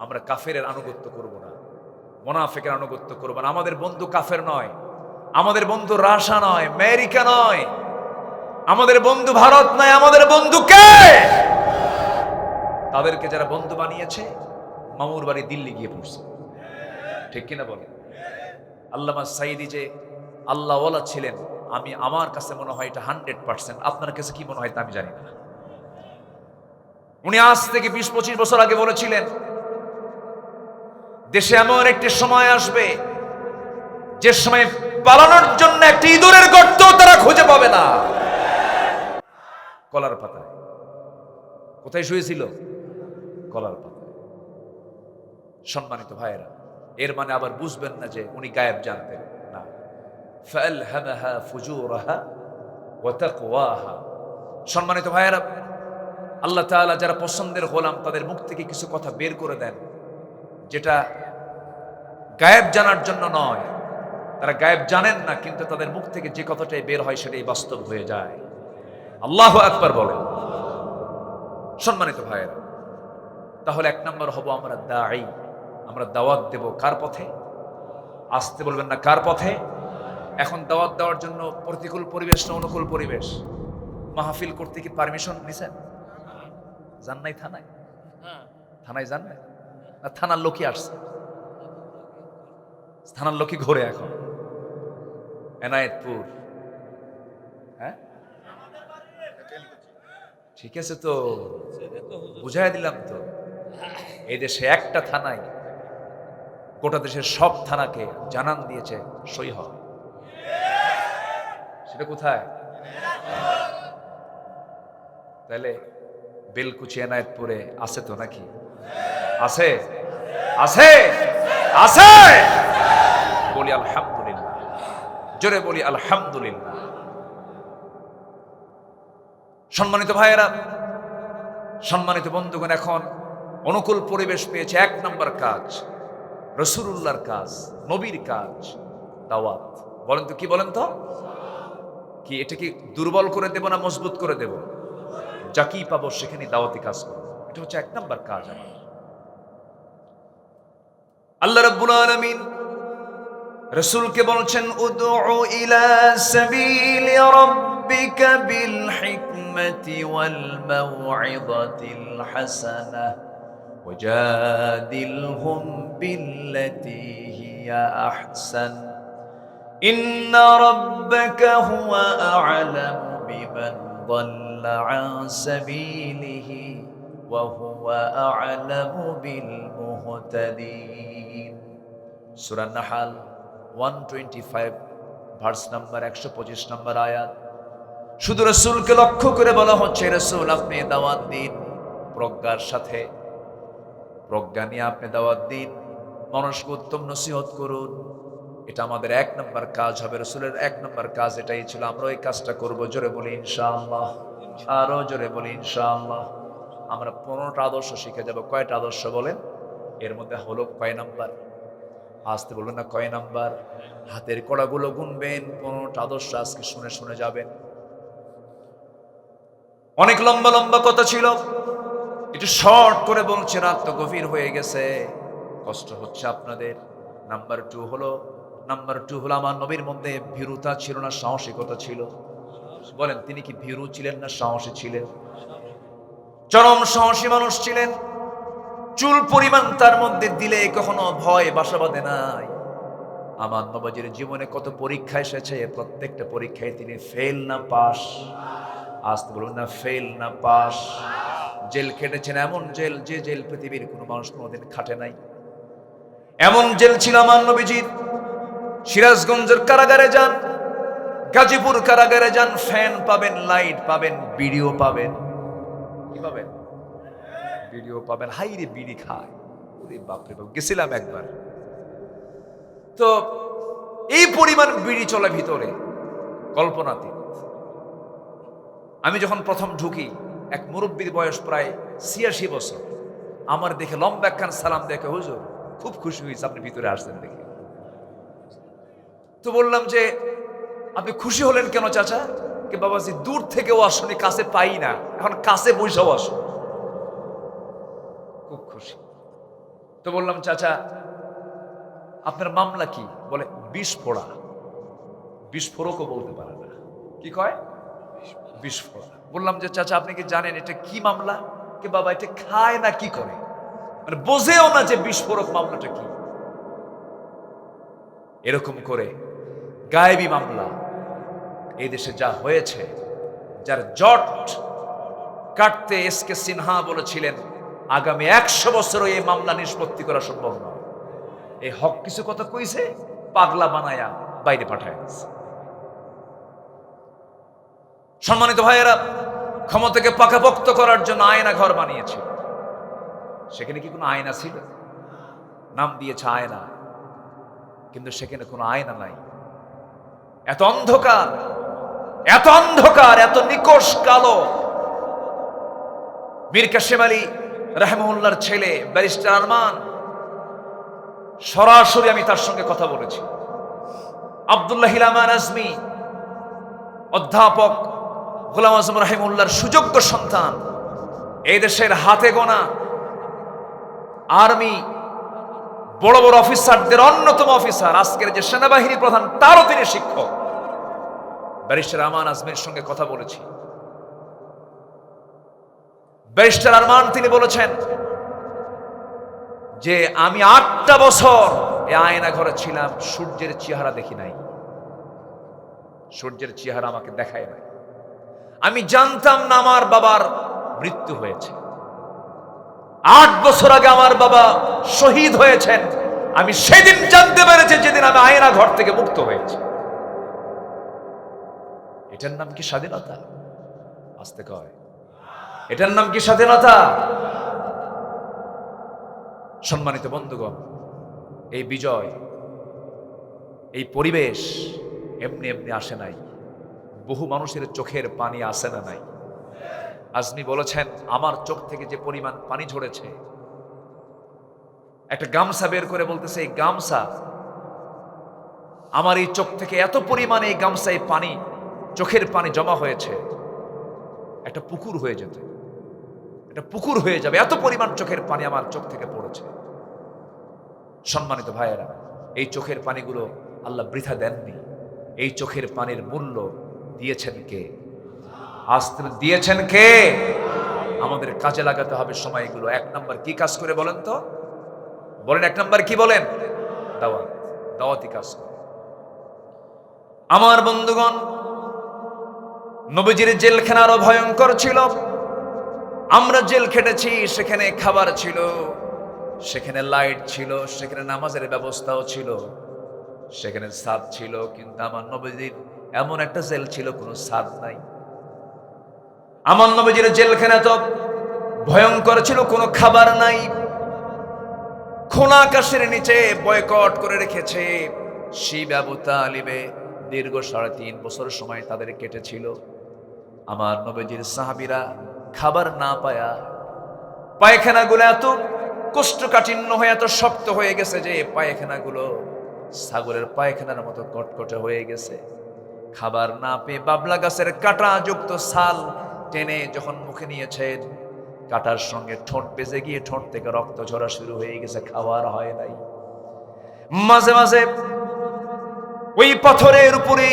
আমরা কাফেরের আনুগত্য করব না, মুনাফিকের আনুগত্য করব না। আমাদের বন্ধু কাফের নয়, আমাদের বন্ধু রাশিয়া নয়, আমেরিকা নয়, আমাদের বন্ধু ভারত নয়। আমাদের বন্ধু কে? তাদেরকে যারা বন্ধু বানিয়েছে, মামুর বাড়ি দিল্লি গিয়ে পড়ছে, ঠিক কিনা বলেন? আল্লামা সাইদি যে আল্লাহ ওয়ালা ছিলেন, আমার কাছে মনে হয় এটা 100%। আপনার কাছে কি মনে হয় তা আমি জানি না। উনি আজ থেকে 20-25 বছর আগে বলেছিলেন, দেশে এমন একটি সময় আসবে যে সময় পালানোর জন্য একটি ইঁদুরের গর্ত তারা খুঁজে পাবে না। কলার পাতায়। কোথায় শুয়েছিল? কলার পাতায়। সম্মানিত ভাইয়েরা, এর মানে আবার বুঝবেন না যে উনি গায়েব জানতেন না। ফালহামাহা ফুজুরাহা ওয়া তাকওয়াহা। সম্মানিত ভাইয়েরা, আল্লাহ তাআলা যারা পছন্দের গোলাম তাদের মুখ থেকে কিছু কথা বের করে দেন যেটা গায়েব জানার জন্য নয়। তারা গায়েব জানেন না, কিন্তু তাদের মুখ থেকে যে কথাটাই বের হয় সেটাই বাস্তব হয়ে যায়। আল্লাহু আকবার বলেন। সম্মানিত ভাইয়েরা, তাহলে 1 নম্বর হব আমরা দাঈ। আমরা দাওয়াত দেব কার পথে? আসতে বলবেন না, কার পথে? এখন দাওয়াত দেওয়ার জন্য প্রতিকূল পরিবেশ না অনুকূল পরিবেশ? মাহফিল করতে কি পারমিশন নিছেন? যান নাই থানায়? থানায় যান নাই? না থানার লোকই আসছে? থানার লোকই ঘুরে এখন এনায়েতপুর। হ্যাঁ, ঠিক আছে, তো বুঝাই দিলাম তো। এই দেশে একটা থানায় গোটা দেশের সব থানাকে জানান দিয়েছে সই হয়। সেটা কোথায়? তাহলে বেলকুচি এনায়েতপুরে আছে তো নাকি? আছে, আছে, আছে। বলি আলহামদুলিল্লাহ, জোরে বলি আলহামদুলিল্লাহ। সম্মানিত ভাইয়েরা, সম্মানিত বন্ধুগণ, এখন অনুকূল পরিবেশ পেয়েছে। 1 নম্বর কাজ, রাসূলুল্লাহর কাজ, নবীর কাজ, দাওয়াত। বলেন তো কি? বলেন তো কি? এটা কি দুর্বল করে দেব না মজবুত করে দেব? যাকেই পাবো সেখানে দাওয়াতি কাজ করব। এটা হচ্ছে 1 নম্বর কাজ আমার। আল্লাহ রাব্বুল আলামিন রাসূলকে বলছেন, উদউ ইলা সাবিলি রাব্বিকা বিল হিকমাতি ওয়াল মাউইযাতিল হাসানাহ ওয়াজাদিলহুম বিল্লাতী হিয়া আহসান ইন্না রাব্বাকা হুয়া আ'লামু বিমান দাল্লা আন সাবিলিহি ওয়া হুয়া আ'লামু বিল মুহতাদিন। সূরা নাহাল 125 ভার্স নাম্বার 125 নম্বর আয়াত। শুধু রাসূলকে লক্ষ্য করে বলা হচ্ছে, রাসূল আপনি দাওয়াত দিন প্রজ্ঞার সাথে, প্রজ্ঞা নিয়ে আপনি দাওয়াত দিন, মানুষকে উত্তম নসিহত করুন। এটা আমাদের 1 নম্বর কাজ হবে। রাসূলের 1 নম্বর কাজ এটাই ছিল। আমরা এই কাজটা করব। জোরে বলি ইনশাআল্লাহ, আরো জোরে বলি ইনশাআল্লাহ। আমরা 15টা আদর্শ শিখে যাব। কয়টা আদর্শ বলেন? এর মধ্যে হলো কয় নাম্বার? আসতে বলবেন না, কয় নাম্বার? হাতের কড়াগুলো গুনবেন। 15টা আদর্শ আজকে শুনে শুনে যাবেন। অনেক লম্বা লম্বা কথা ছিল, একটু শর্ট করে বলছে, রাত তো গভীর হয়ে গেছে, কষ্ট হচ্ছে আপনাদের। নাম্বার 2 হলো আমার নবীর মধ্যে ভীরুতা ছিল না সাহসিকতা ছিল? বলেন, তিনি কি ভীরু ছিলেন না সাহসী ছিলেন? চরম সাহসী মানুষ ছিলেন। চুল পরিমাণ তার মধ্যে দিলে কখনো ভয় বাসা বাঁধে নাই। আমার নবীর জীবনে কত পরীক্ষা এসেছে, প্রত্যেকটা পরীক্ষায় তিনি ফেল না পাস। আসতে বলুন না, ফেল না পাস। জেল খেটেছেন, এমন জেল যে জেল পৃথিবীর কোনো মানুষ কোনোদিন খাটে নাই। এমন জেল ছিল আমার নবীজির। সিরাজগঞ্জের কারাগারে যান, গাজীপুর কারাগারে যান, ফ্যান পাবেন, লাইট পাবেন, বিড়িও পাবেন। কি পাবেন? বিড়িও পাবেন। হাইরে বিড়ি খায়, ওরে বাপরে বাপ। গেছিলাম একবার, তো এই পরিমাণ বিড়ি চলে ভিতরে, কল্পনাতীত। আমি যখন প্রথম ঢুকি, এক মুরব্বীর বয়স প্রায় ৮৬ বছর, আমার দেখে লম্বা একখান সালাম দেখে, হুজুর খুব খুশি হয়েছে আপনি ভিতরে আসছেন দেখে। তো বললাম যে আপনি খুশি হলেন কেন চাচা? কে বাবাজি, দূর থেকেও আসুনি, কাছে পাই না, এখন কাছে বসেও আসুন। খুব খুশি। তো বললাম চাচা আপনার মামলা কি? বলে বিস্ফোড়া। বিস্ফোরকও বলতে পারে না, কি কয়? বিস্ফোড়া। বললাম যে চাচা আপনি কি জানেন এটা কি মামলা? কে বাবা এটা খায় না কি করে, মানে বোঝেও না যে বিস্ফোরক মামলাটা কি। এরকম করে গায়েবী মামলা এই দেশে যা হয়েছে, যার জট কাটতে এসকে সিনহা বলেছিলেন আগামী ১০০ বছরও এই মামলা নিষ্পত্তি করা সম্ভব নয়। এই হক কিছু কথা কইছে, পাগলা বানায়া বাইরে পাঠায় দিয়েছে। সম্মানিত ভাইয়েরা, ক্ষমতাকে পাকাপোক্ত করার জন্য আয়না ঘর বানিয়েছে। সেখানে কি কোনো আয়না ছিল? নাম দিয়েছে আয়না, কিন্তু সেখানে কোনো আয়না নাই। এত অন্ধকার, এত অন্ধকার, এত নিকষ কালো। মীর কাসেম আলী রাহমাহুল্লাহর ছেলে ব্যারিস্টার আরমান, সরাসরি আমি তার সঙ্গে কথা বলেছি। আব্দুল্লাহ হিলামান আজমি, অধ্যাপক গোলাম আজম রাহিমউল্লাহর সুযোগ্য সন্তান, এই দেশের হাতে গোনা আর্মি বড় বড় অফিসারদের অন্যতম অফিসার, আজকের যে সেনাবাহিনী প্রধান তারও তিনি শিক্ষক। ব্যারিস্টার আরমান আজমির সঙ্গে কথা বলেছি। ব্যারিস্টার আরমান তিনি বলেছেন যে আমি ৮টা বছর এই আয়না ঘরে ছিলাম, সূর্যের চেহারা দেখি নাই। সূর্যের চেহারা আমাকে দেখায় নাই। আমি জানতাম না আমার বাবার মৃত্যু হয়েছে। ৮ বছর আগে আমার বাবা শহীদ হয়েছেন, আমি সেদিন জানতে পেরেছি যেদিন আমি আয়না ঘর থেকে মুক্ত হয়েছি। এটার নাম কি স্বাধীনতা? আসতে কয়, এটার নাম কি স্বাধীনতা? সম্মানিত বন্ধুগণ, এই বিজয়, এই পরিবেশ এমনি এমনি আসে নাই। বহু মানুষের চোখের পানি আসে না নাই। আজমি বলেছেন আমার চোখ থেকে যে পরিমাণ পানি ঝরেছে, একটা গামছা বের করে বলতেছে এই গামছা, আমার এই চোখ থেকে এত পরিমাণে এই গামছায় পানি, চোখের পানি জমা হয়েছে, একটা পুকুর হয়ে যেত, একটা পুকুর হয়ে যাবে, এত পরিমাণ চোখের পানি আমার চোখ থেকে পড়েছে। সম্মানিত ভাইয়েরা, এই চোখের পানিগুলো আল্লাহ বৃথা দেননি। এই চোখের পানির মূল্য দিয়েছেন কে? আসতে দিয়েছেন কে? আমাদের কাজে লাগাতে হবে সময়গুলো। ১ নাম্বার কি কাজ করে বলেন তো? বলেন ১ নাম্বার কি বলেন? দাওয়াত, দাওয়াতি কাজ করে। আমার বন্ধুগণ, নবীজির জেলখানা আরো ভয়ঙ্কর ছিল। আমরা জেল খেটেছি, সেখানে খাবার ছিল, সেখানে লাইট ছিল, সেখানে নামাজের ব্যবস্থাও ছিল, সেখানে ছাদ ছিল। কিন্তু আমার নবীজির এমন একটা জেল ছিল কোনো ছাদ নাই। আমার নবীজির জেলখানা তো ভয়ঙ্কর ছিল, কোনো খাবার নাই, খোলা আকাশের নিচে বয়কট করে রেখেছে। শিব আবু তালিবে দীর্ঘ ৩.৫ বছর সময় তাদের কেটেছিল। আমার নবীজির সাহাবীরা খাবার না পায়া পায়খানাগুলো এত কোষ্ঠকাঠিন্য হয়ে, এত শক্ত হয়ে গেছে যে পায়খানাগুলো ছাগলের পায়খানার মতো কটকটে হয়ে গেছে। খাবার না পেয়ে বাবলা গাছের কাঁটা যুক্ত ছাল টেনে যখন মুখে নিয়েছেন, কাঁটার সঙ্গে ঠোঁট বেজে গিয়ে ঠোঁট থেকে রক্ত ঝরা শুরু হয়ে গেছে, খাওয়ার হয় নাই। মাঝে মাঝে ওই পাথরের উপরে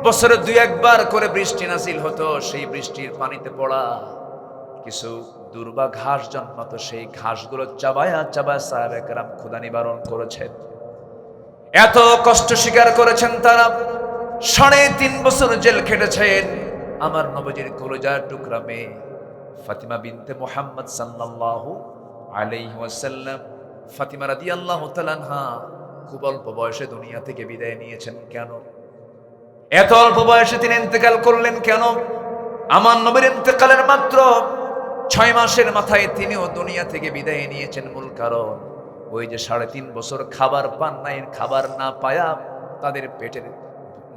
বছরে ২-১ বার করে বৃষ্টি নাজিল হতো। সেই বৃষ্টির পানিতে পড়া কিছু দুর্বা ঘাস জন্মাতো, সেই ঘাসগুলো চাবায়া চাবায়া সাহাবায়ে কেরাম ক্ষুধা নিবারণ করেছেন। এত কষ্ট স্বীকার করেছেন তারা, 3.5 বছর জেল খেটেছেন। আমার নবীজির কলিজার টুকরা মেয়ে ফাতিমা বিনতে মুহাম্মদ সাল্লাল্লাহু আলাইহি ওয়াসাল্লাম, ফাতিমা রাদিয়াল্লাহু তাআলা আনহা খুব অল্প বয়সে দুনিয়া থেকে বিদায় নিয়েছেন কেন? এত অল্প বয়সে তিনি ইন্তেকাল করলেন কেন? আমার নবীর ইন্তেকালের মাত্র 6 মাসের মাথায় তিনিও দুনিয়া থেকে বিদায় নিয়েছেন। মূল কারণ ওই যে 3.5 বছর খাবার পান নাই, খাবার না পায়া তাদের পেটের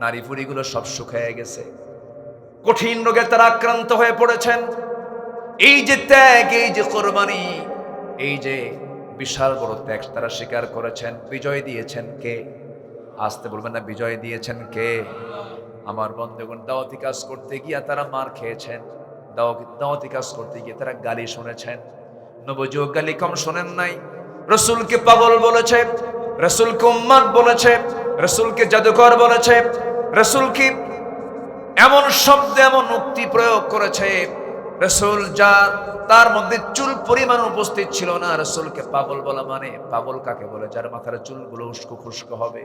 নাড়িভুড়িগুলো সব শুকিয়ে গেছে, কঠিন রোগে তারা আক্রান্ত হয়ে পড়েছেন। এই যে ত্যাগ, এই যে কোরবানি, এই যে বিশাল বড় ত্যাগ তারা স্বীকার করেছেন। বিজয় দিয়েছেন কে? আসতে বলবেন না, বিজয় দিয়েছেন কে? আমার বন্ধুগণ, দাওয়াতি কাজ করতে গিয়ে তারা মার খেয়েছেন, দাওয়াতি কাজ করতে গিয়ে তারা গালি শুনেছেন। নবীও গালি কম শোনেন নাই। রাসূলকে পাগল বলেছে, রাসূলকে উম্মাদ বলেছে, রাসূলকে জাদুকর বলেছে, রাসূলকে এমন শব্দ এমন উক্তি প্রয়োগ করেছে, রাসূল যা তার মধ্যে চুল পরিমাণ উপস্থিত ছিল না। রাসূলকে পাগল বলা মানে, পাগল কাকে বলে? যার মাথার চুলগুলো উস্কো খুস্কো হবে,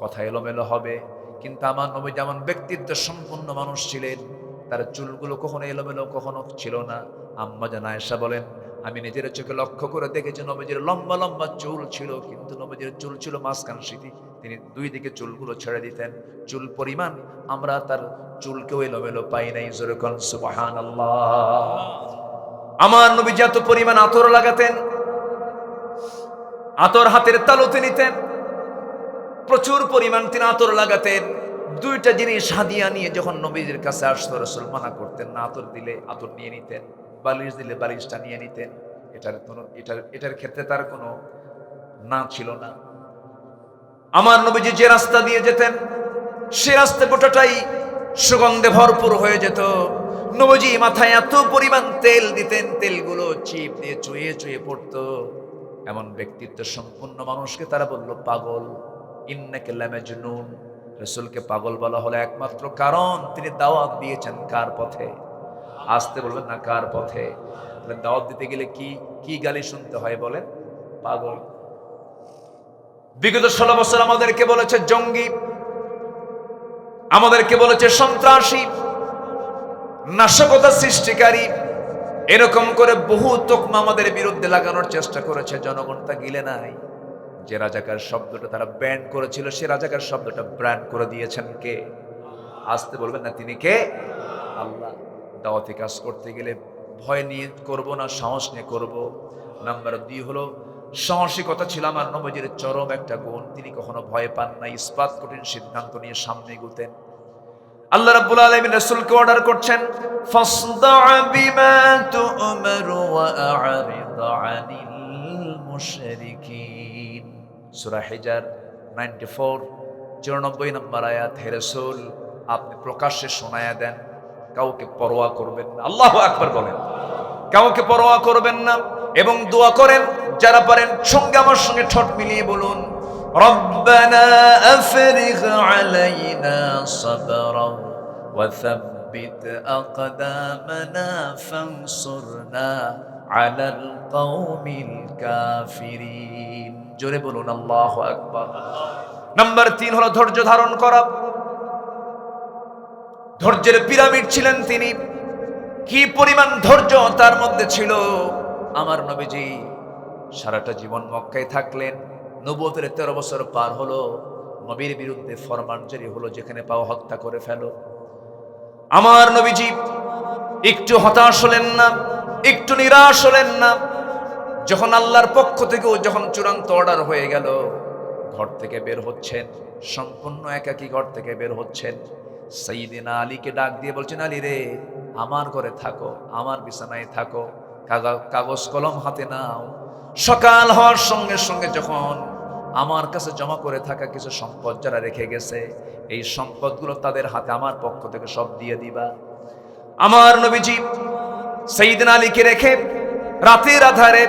কথা এলোমেলো হবে। কিন্তু আমার নবী যেমন ব্যক্তিত্ব সম্পন্ন মানুষ ছিলেন, তার চুলগুলো কখনো এলোমেলো কখনো ছিল না। আম্মা জান আয়েশা বলেন, আমি নিজের চোখে লক্ষ্য করে দেখেছি নবীজির লম্বা লম্বা চুল ছিল, কিন্তু নবীজির চুল ছিল মাঝখান সিঁথি, তিনি দুই দিকে চুলগুলো ছেড়ে দিতেন। চুল পরিমাণ আমরা তার চুলকেও এলোমেলো পাই নাই। জোরে কোন সুবহানাল্লাহ। আমার নবী যত পরিমাণ আতর লাগাতেন, আতর হাতের তালুতে নিতেন, প্রচুর পরিমাণ তিনি আতর লাগাতেন। 2টা জিনিস হাদিয়া নিয়ে যখন নবীজির কাছে আসতো, রাসূল মানা করতেন না, আতর দিলে আতর নিয়ে নিতেন, বালিশ দিলে বালিশটা নিয়ে নিতেন। এটার ক্ষেত্রে তার কোনো না ছিল না। আমার নবীজি যে রাস্তা দিয়ে যেতেন, সে রাস্তা গোটাটাই সুগন্ধে ভরপুর হয়ে যেত। নবীজি মাথায় এত পরিমাণ তেল দিতেন, তেলগুলো চিপ দিয়ে চুয়ে চুয়ে পড়তো। এমন ব্যক্তিত্ব সম্পন্ন মানুষকে তারা বলল পাগল। ইন্নাকা লামাজনুন। রাসূলকে পাগল বলা হলো একমাত্র কারণ তিনি দাওয়াত দিয়েছেন কার পথে? আসতে বলবেন না, কার পথে? দাওয়াত দিতে গেলে কি কি গালি শুনতে হয় বলেন? পাগল। বিগত 16 বছর আমাদেরকে বলেছে জঙ্গি, আমাদেরকে বলেছে সন্ত্রাসী, নাশকতা সৃষ্টিকারী, এরকম করে বহু তোকমা আমাদের বিরুদ্ধে লাগানোর চেষ্টা করেছে। জনগণ তা গিলে নাই। যে রাজাকার শব্দটা তারা ব্যান করেছিল, সে রাজাকার শব্দটা ব্র্যান্ড করে দিয়েছেন কে? আসতে বলবেন না, তিনি কে? আল্লাহ। দাওয়াতি কাজ করতে গেলে ভয় নিয়ে করব না, সাহস নিয়ে করব। নাম্বার 2 হলো সাহসিকতা ছিল আমার নবীজির চরম একটা গুণ। তিনি কখনো ভয় পান না, ইসবাত কঠিন সিদ্ধান্ত নিয়ে সামনে এগোতেন। আল্লাহ রাব্বুল আলামিন রাসূলকে অর্ডার করছেন, ফাসদা' বিমা তু'মার ওয়া আ'রিদ আনিল মুশরিকিন। সূরা হিজর 94 94 নম্বর আয়াত। হে রাসূল, আপনি প্রকাশ্যে শোনায়া দেন, কাউকে পরোয়া করবেন না। আল্লাহু আকবার বলেন। কাউকে পরোয়া করবেন না এবং দোয়া করেন। যারা পারেন সঙ্গে আমার সঙ্গে ঠোঁট মিলিয়ে বলুন, রব্বানা আফরিগ আলাইনা সাবরান ওয়া সাব্বিত আকদামানা ফানসুরনা আলাল কওমিল কাফিরিন। জোরে বলুন আল্লাহু আকবার। নাম্বার 3 হলো ধৈর্য ধারণ করা। ধৈর্যের পিরামিড ছিলেন তিনি। কি পরিমাণ ধৈর্য তার মধ্যে ছিল! আমার নবীজি সারাটা জীবন মক্কায় থাকলেন। নবুয়তের 13 বছর পার হলো, নবীর বিরুদ্ধে ফরমান জারি হলো, যেখানে পাও হত্যা করে ফেলো। আমার নবীজি একটু হতাশ হলেন না, একটু নিরাশ হলেন না। যখন আল্লাহর পক্ষ থেকে যখন চূড়ান্ত অর্ডার হয়ে গেল, ঘর থেকে বের হচ্ছেন, সম্পূর্ণ একাকী ঘর থেকে বের হচ্ছেন। সাইয়েদনা আলীকে ডাক দিয়ে বলছেন, আলী রে, আমার ঘরে থাকো, আমার বিছানায় থাকো, কাগজ কলম হাতে নাও। সকাল হওয়ার সঙ্গে সঙ্গে যখন আমার কাছে জমা করে থাকা কিছু সম্পদ যারা রেখে গেছে, এই সম্পদগুলো তাদের হাতে আমার পক্ষ থেকে সব দিয়ে দিবা। আমার নবীজি সাইয়েদনা আলীকে রেখে রাতের আধারে,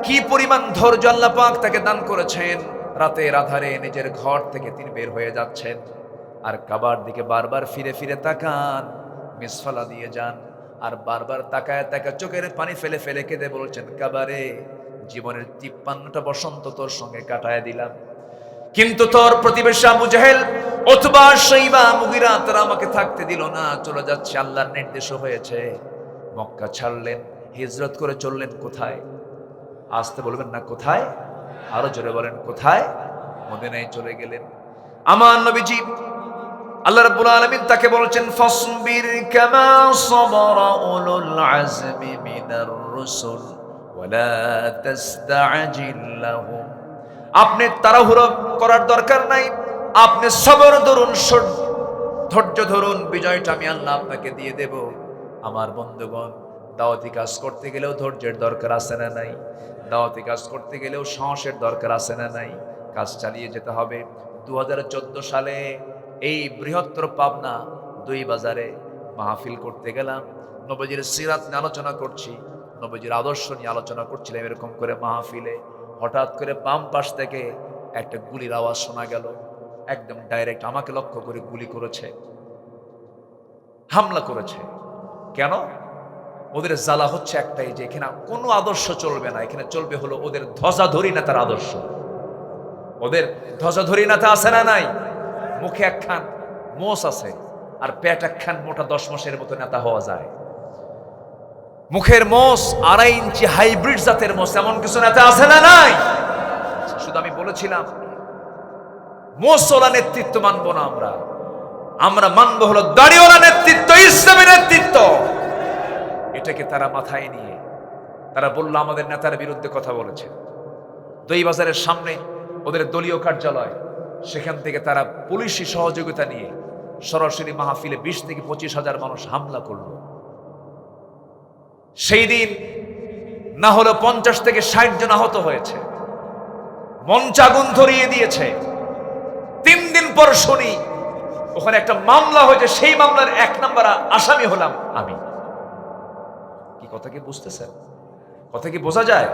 কি পরিমাণ ধৈর্য আল্লাহ পাক তাকে দান করেছেন, রাতের আধারে নিজের ঘর থেকে তিনি বের হয়ে যাচ্ছেন আর কাবার দিকে বারবার ফিরে ফিরে তাকান, মিসফালা দিয়ে যান। আর বারবার তাকায় তাকায় চোখের পানি ফেলে ফেলে কেঁদে বলছেন, কাবারে, জীবনের 53টা বসন্ত তোর সঙ্গে কাটায় দিলাম, কিন্তু তোর প্রতিবেশী আবু জাহেল, উতবা, শাইবা, মুগিরা তারা আমাকে থাকতে দিল না, চলে যাচ্ছে, আল্লাহর নির্দেশও হয়েছে। মক্কা ছাড়লেন, হিজরত করে চললেন কোথায়? আসতে বলবেন না কোথায়, আরো জোরে বলেন কোথায়? মদিনায় চলে গেলেন। আমার নবীজি, আল্লাহ রাব্বুল আলামিন তাকে বলেছেন, ফাসবির কামা সাবারা উলুল আজমি মিনার রুসুল ওয়ালা তাস্তাজিল লাহুম। আপনি তাড়াহুড়ো করার দরকার নাই, আপনি সবর ধরুন, ধৈর্য ধরুন, বিজয়টা আমি আল্লাহ আপনাকে দিয়ে দেব। আমার বন্ধুগণ, দাওয়াতি কাজ করতে গেলেও ধৈর্যের দরকার আছে না নাই? দাওয়াতি কাজ করতে গেলেও সাহসের দরকার আছে না নাই? কাজ চালিয়ে যেতে হবে। 2014 সালে এই বৃহত্তর পাবনা 2 বাজারে মাহফিল করতে গেলাম। নবীজির সিরাত নিয়ে আলোচনা করছি, নবীজির আদর্শ নিয়ে আলোচনা করছিলাম। এরকম করে মাহফিলে হঠাৎ করে বাম পাশ থেকে একটা গুলির আওয়াজ শোনা গেল। একদম ডাইরেক্ট আমাকে লক্ষ্য করে গুলি করেছে, হামলা করেছে। কেন? ওদের জ্বালা হচ্ছে একটাই, যে এখানে কোনো আদর্শ চলবে না, এখানে চলবে হলো ওদের ধ্বজাধরী নেতার আদর্শ। ওদের ধ্বজাধরী নেতা আছে না নাই? মুখে একখান মোষ আছে আর পেট একখান মোটা 10 মাসের মতো নেতা হওয়া যায়। মুখের মোষ 2.5 ইঞ্চি হাইব্রিড জাতের মোষ, এমন কিছু নেতা আছে না নাই? শুধু আমি বলেছিলাম মোষওয়ালা নেতৃত্ব মানবো না আমরা, আমরা মানবো হলো দাড়িওয়ালা নেতৃত্ব, ইসলামী নেতৃত্ব। এটাকে তারা মাথায় নিয়ে তারা বলল আমাদের নেতার বিরুদ্ধে কথা বলেছে। 2 বাজারের সামনে ওদের দলীয় কার্যালয়, সেখান থেকে তারা পুলিশি সহযোগিতা নিয়ে সরাসরি মাহফিলে 20 থেকে 25,000 মানুষ হামলা করল। সেই দিন না হলো 50 থেকে 60 জন আহত হয়েছে, মঞ্চ আগুন ধরিয়ে দিয়েছে। 3 দিন পর শুনি ওখানে একটা মামলা হয়েছে, সেই মামলার 1 নম্বর আসামি হলাম আমি। কি কথা কি বুঝতেছেন? কথা কি বোঝা যায়?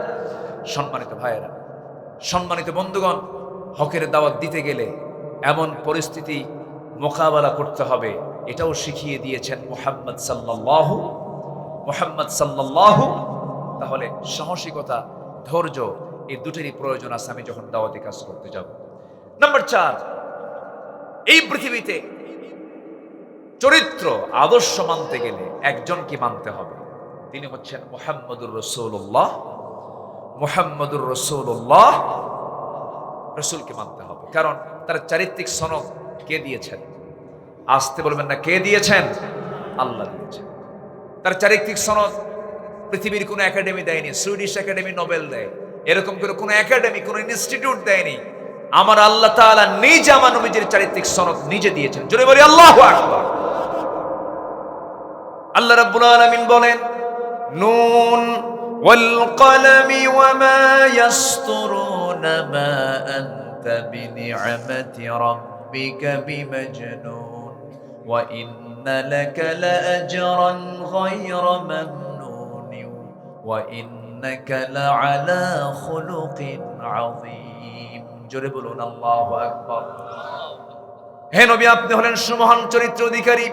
সম্মানিত ভাইয়েরা, সম্মানিত বন্ধুগণ, হকের দাওয়াত দিতে গেলে এমন পরিস্থিতি মোকাবেলা করতে হবে, এটাও শিখিয়ে দিয়েছেন মুহাম্মদ সাল্লাল্লাহু। তাহলে সাহসিকতা, ধৈর্য, এই দুটোরই প্রয়োজন আছে আমি যখন দাওয়াতি কাজ করতে যাব। নাম্বার 4, এই পৃথিবীতে চরিত্র আদর্শ মানতে গেলে একজনকে মানতে হবে, তিনি হচ্ছেন মুহাম্মদুর রাসূলুল্লাহ। মুহাম্মদুর রাসূলুল্লাহ, রাসূলকে মানতে হবে, কারণ তার চারিত্রিক সনদ কে দিয়েছেন? আসতে বলবেন না কে দিয়েছেন? আল্লাহ দিয়েছেন। তার চারিত্রিক সনদ পৃথিবীর কোনো একাডেমি দেয়নি, সুইডিশ একাডেমি নোবেল দেয়, এরকম করে কোনো একাডেমি, কোনো ইনস্টিটিউট দেয়নি। আমার আল্লাহ তাআলা নিজে আমার নবীজির চারিত্রিক সনদ নিজে দিয়েছেন। জোরে বলি আল্লাহু আকবার। আল্লাহ রাব্বুল আলামিন বলেন, নুন ওয়াল কলমি ওয়া মা ইয়াসতুরুন মা আনতা বিনি'মাতি রাব্বিকা বিমাজনুন ওয়া ইন্না লাকা লাআজরান গায়রা মামনুন ওয়া ইন্নাকা লাআলা খুলুকিন আযীম। জোরে বলুন আল্লাহু আকবার। হে নবী, আপনি হলেন সুমহান চরিত্র অধিকারী,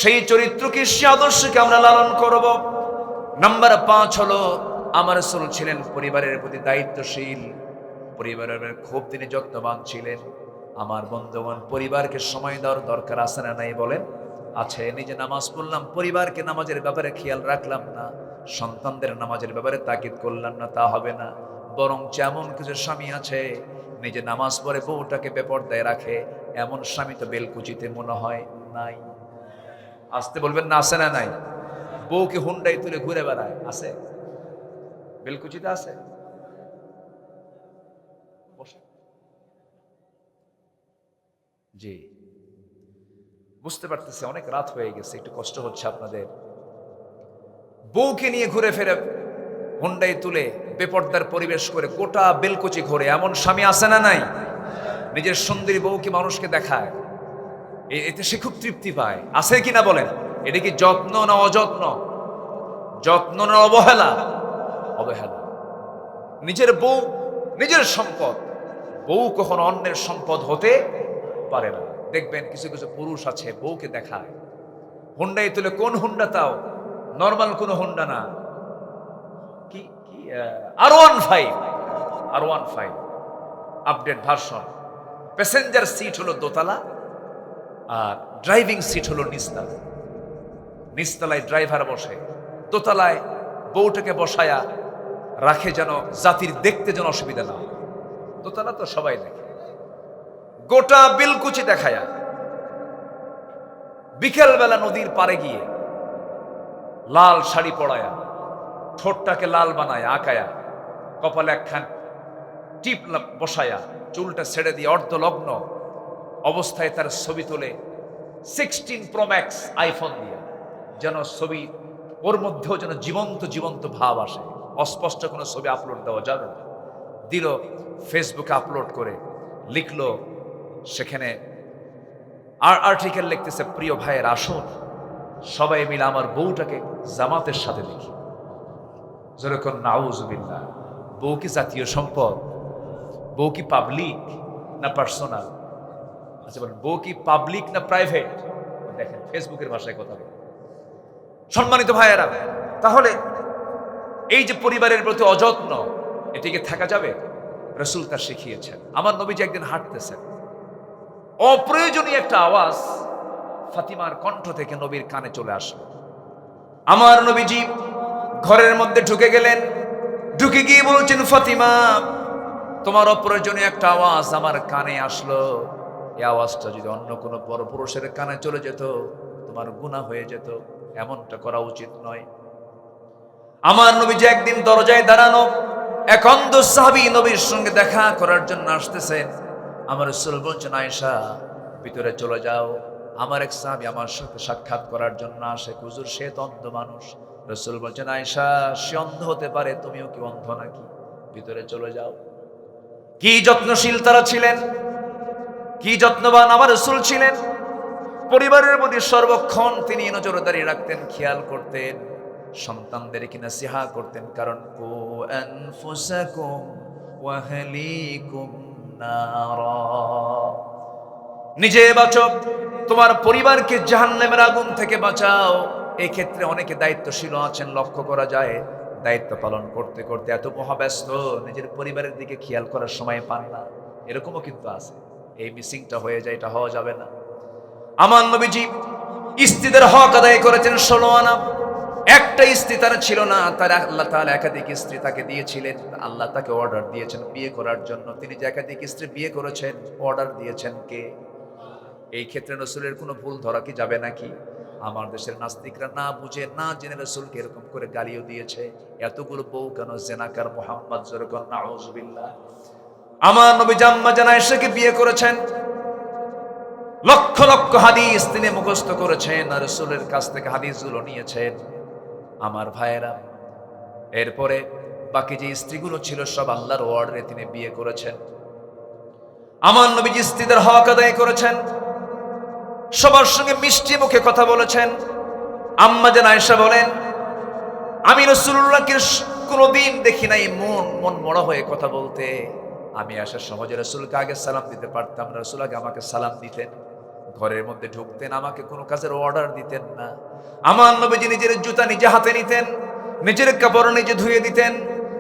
সেই চরিত্রকে, সে আদর্শকে আমরা লালন করব। নাম্বার 5 হলো আমার রাসূল ছিলেন পরিবারের প্রতি দায়িত্বশীল, পরিবারের খুব তিনি যত্নবান ছিলেন। আমার বন্ধুগণ, পরিবারকে সময় দেওয়ার দরকার আছে না নাই বলেন? আছে। নিজে নামাজ পড়লাম, পরিবারকে নামাজের ব্যাপারে খেয়াল রাখলাম না, সন্তানদের নামাজের ব্যাপারে তাকিদ করলাম না, তা হবে না। বরং যেমন কিছু স্বামী আছে নিজে নামাজ পড়ে বউটাকে বেপরদায় রাখে, এমন স্বামী তো বেলকুচিতে মনে হয় নাই। আসতে বলবেন না আছে না নাই? বউকে হুন্ডাই তুলে ঘুরে বেড়ায়, আছে? বেলকুচিতে আছে? জি, বুঝতে পারতেছি অনেক রাত হয়ে গেছে, একটু কষ্ট হচ্ছে আপনাদের। বউকে নিয়ে ঘুরে ফেরে হুন্ডাই তুলে বেপর্দার পরিবেশ করে গোটা বেলকুচি ঘোরে, এমন স্বামী আছে না নাই? নিজের সুন্দরী বউকে মানুষকে দেখায়, এতে সে খুব তৃপ্তি পায়, আছে কিনা বলেন? এটা কি যত্ন না অযত্ন? যত্ন না অবহেলা? অবহেলা। নিজের বউ নিজের সম্পদ, বউ কখনো অন্যের সম্পদ হতে পারে না। দেখবেন কিছু কিছু পুরুষ আছে বউকে দেখায়, হুন্ডাই তুলে, কোন হুন্ডা তাও নর্মাল কোন হুন্ডা না, কি কি R15 update version. Passenger seat হলো দোতলা আর ড্রাইভিং সিট হলো নিচতলা। নিচতলায় ড্রাইভার বসে, দোতলায় বউটাকে বসায়া রাখে যেন জাতির দেখতে যেন অসুবিধা না হয়। দোতলা তো সবাই দেখে, গোটা বিলকুচি দেখায়া বিকেলবেলা নদীর পাড়ে গিয়ে লাল শাড়ি পরায়া, ঠোঁটটাকে লাল বানায় আঁকায়া, কপালে একখান টিপ বসায়া, চুলটা ছেড়ে দিয়ে অর্ধলগ্ন অবস্থায় তার ছবি তোলে 16 Pro Max আইফোন দিয়ে, যেন ছবি ওর মধ্যেও যেন জীবন্ত জীবন্ত ভাব আসে। অস্পষ্ট কোনো ছবি আপলোড দেওয়া যাবে না। দিল ফেসবুকে আপলোড করে, লিখলো সেখানে আর্টিকেল লিখতেছে, প্রিয় ভাইয়ের আসুন সবাই মিলে আমার বউটাকে জামাতের সাথে দেখি। যেরকম নাউজুবিল্লাহ, বউ কি জাতীয় সম্পদ? বউ কি পাবলিক না পার্সোনাল? আচ্ছা বলেন, বউ কি পাবলিক না প্রাইভেট? দেখেন ফেসবুকের ভাষায় কথা বলে। সম্মানিত ভাইয়েরা, তাহলে এই যে পরিবারের প্রতি অযত্ন, এটিকে থাকা যাবে? রাসূল তা শিখিয়েছেন। আমার নবীজি একদিন হাঁটতেছেন, অপ্রয়োজনীয় একটা আওয়াজ ফাতিমার কণ্ঠ থেকে নবীর কানে চলে আসলো। আমার নবীজি ঘরের মধ্যে ঢুকে গেলেন, ঢুকে গিয়ে বলছেন, ফাতিমা তোমার অপ্রয়োজনীয় একটা আওয়াজ আমার কানে আসলো। এই আওয়াজটা যদি অন্য কোনো পরপুরুষের কানে চলে যেত তোমার গুনাহ হয়ে যেত, এমনটা করা উচিত নয়। আমার নবীজি একদিন দরজায় দাঁড়ানো এক অন্ধ সাহাবী নবীর সঙ্গে দেখা করার জন্য আসতেছেন। আমার রাসূল বলছেন, আয়েশা ভিতরে চলে যাও। আমার এক সাহাবী আমার সাথে সাক্ষাৎ করার জন্য আসে, হুজুর সে তো অন্ধ মানুষ। রাসূল বলছেন, আয়েশা সে অন্ধ হতে পারে, তুমিও কি অন্ধ নাকি? ভিতরে চলে যাও। কি যত্নশীল তারা ছিলেন, কি যত্নবান আমার রাসূল ছিলেন। পরিবারের প্রতি সর্বক্ষণ তিনি নজরদারি রাখতেন, খেয়াল করতেন, সন্তানদের কিনা নসিহা করতেন। কারণ কু আনফুসাকুম ওয়া আহলিকুম নারা, নিজে বাঁচো, তোমার পরিবারকে জাহান্নামের আগুন থেকে বাঁচাও। এই ক্ষেত্রে অনেকে দায়িত্বশীল আছেন, লক্ষ্য করা যায় দায়িত্ব পালন করতে করতে এত মহাব্যস্ত নিজের পরিবারের দিকে খেয়াল করার সময় পান না। এরকমও কিন্তু আছে। এই মিসিংটা হয়ে যায়, এটা হওয়া যাবে না। আমার নবীজি স্ত্রীদের হক আদায় করেছেন 16 আনা। একটা স্ত্রী তার ছিল না, তার আল্লাহ তাআলা একাধিক স্ত্রী তাকে দিয়েছিলেন। আল্লাহ তাকে অর্ডার দিয়েছেন বিয়ে করার জন্য। তিনি যে একাধিক স্ত্রী বিয়ে করেছেন, অর্ডার দিয়েছেন কে? এই ক্ষেত্রে রাসূলের কোনো ভুল ধরা কি যাবে নাকি? আমার দেশের নাস্তিকরা না বুঝে না জেনে রাসূলকে এরকম করে গালিও দিয়েছে, এতগুলো বউ কেন? জেনাকার মুহাম্মদ, যেরকম নাউজুবিল্লাহ। আমার নবী আম্মা জান আয়েশাকে বিয়ে করেছেন, লক্ষ লক্ষ হাদিস তিনি মুখস্থ করেছেন আর রাসূলের কাছ থেকে হাদিসগুলো নিয়েছেন। আমার ভাইয়েরা, এরপরে বাকি যে স্ত্রীগুলো ছিল সব আল্লাহর অর্ডারে তিনি বিয়ে করেছেন। আমার নবীজি স্ত্রীদের হক আদায় করেছেন, সবার সঙ্গে মিষ্টি মুখে কথা বলেছেন। আম্মা জান আয়েশা বলেন, আমি রাসূলুল্লাহকে কোনোদিন দেখি নাই মন মরা হয়ে কথা বলতে। আমি আসার সমাজে রাসূলকে আগে সালাম দিতে পারতাম, রাসূল আগে আমাকে সালাম দিতেন। ঘরের মধ্যে ঢুকতেন, আমাকে কোনো কাজের অর্ডার দিতেন না। আমার নবীজি নিজের জুতা নিজে হাতে নিতেন, নিজের কাপড় নিজে ধুয়ে দিতেন,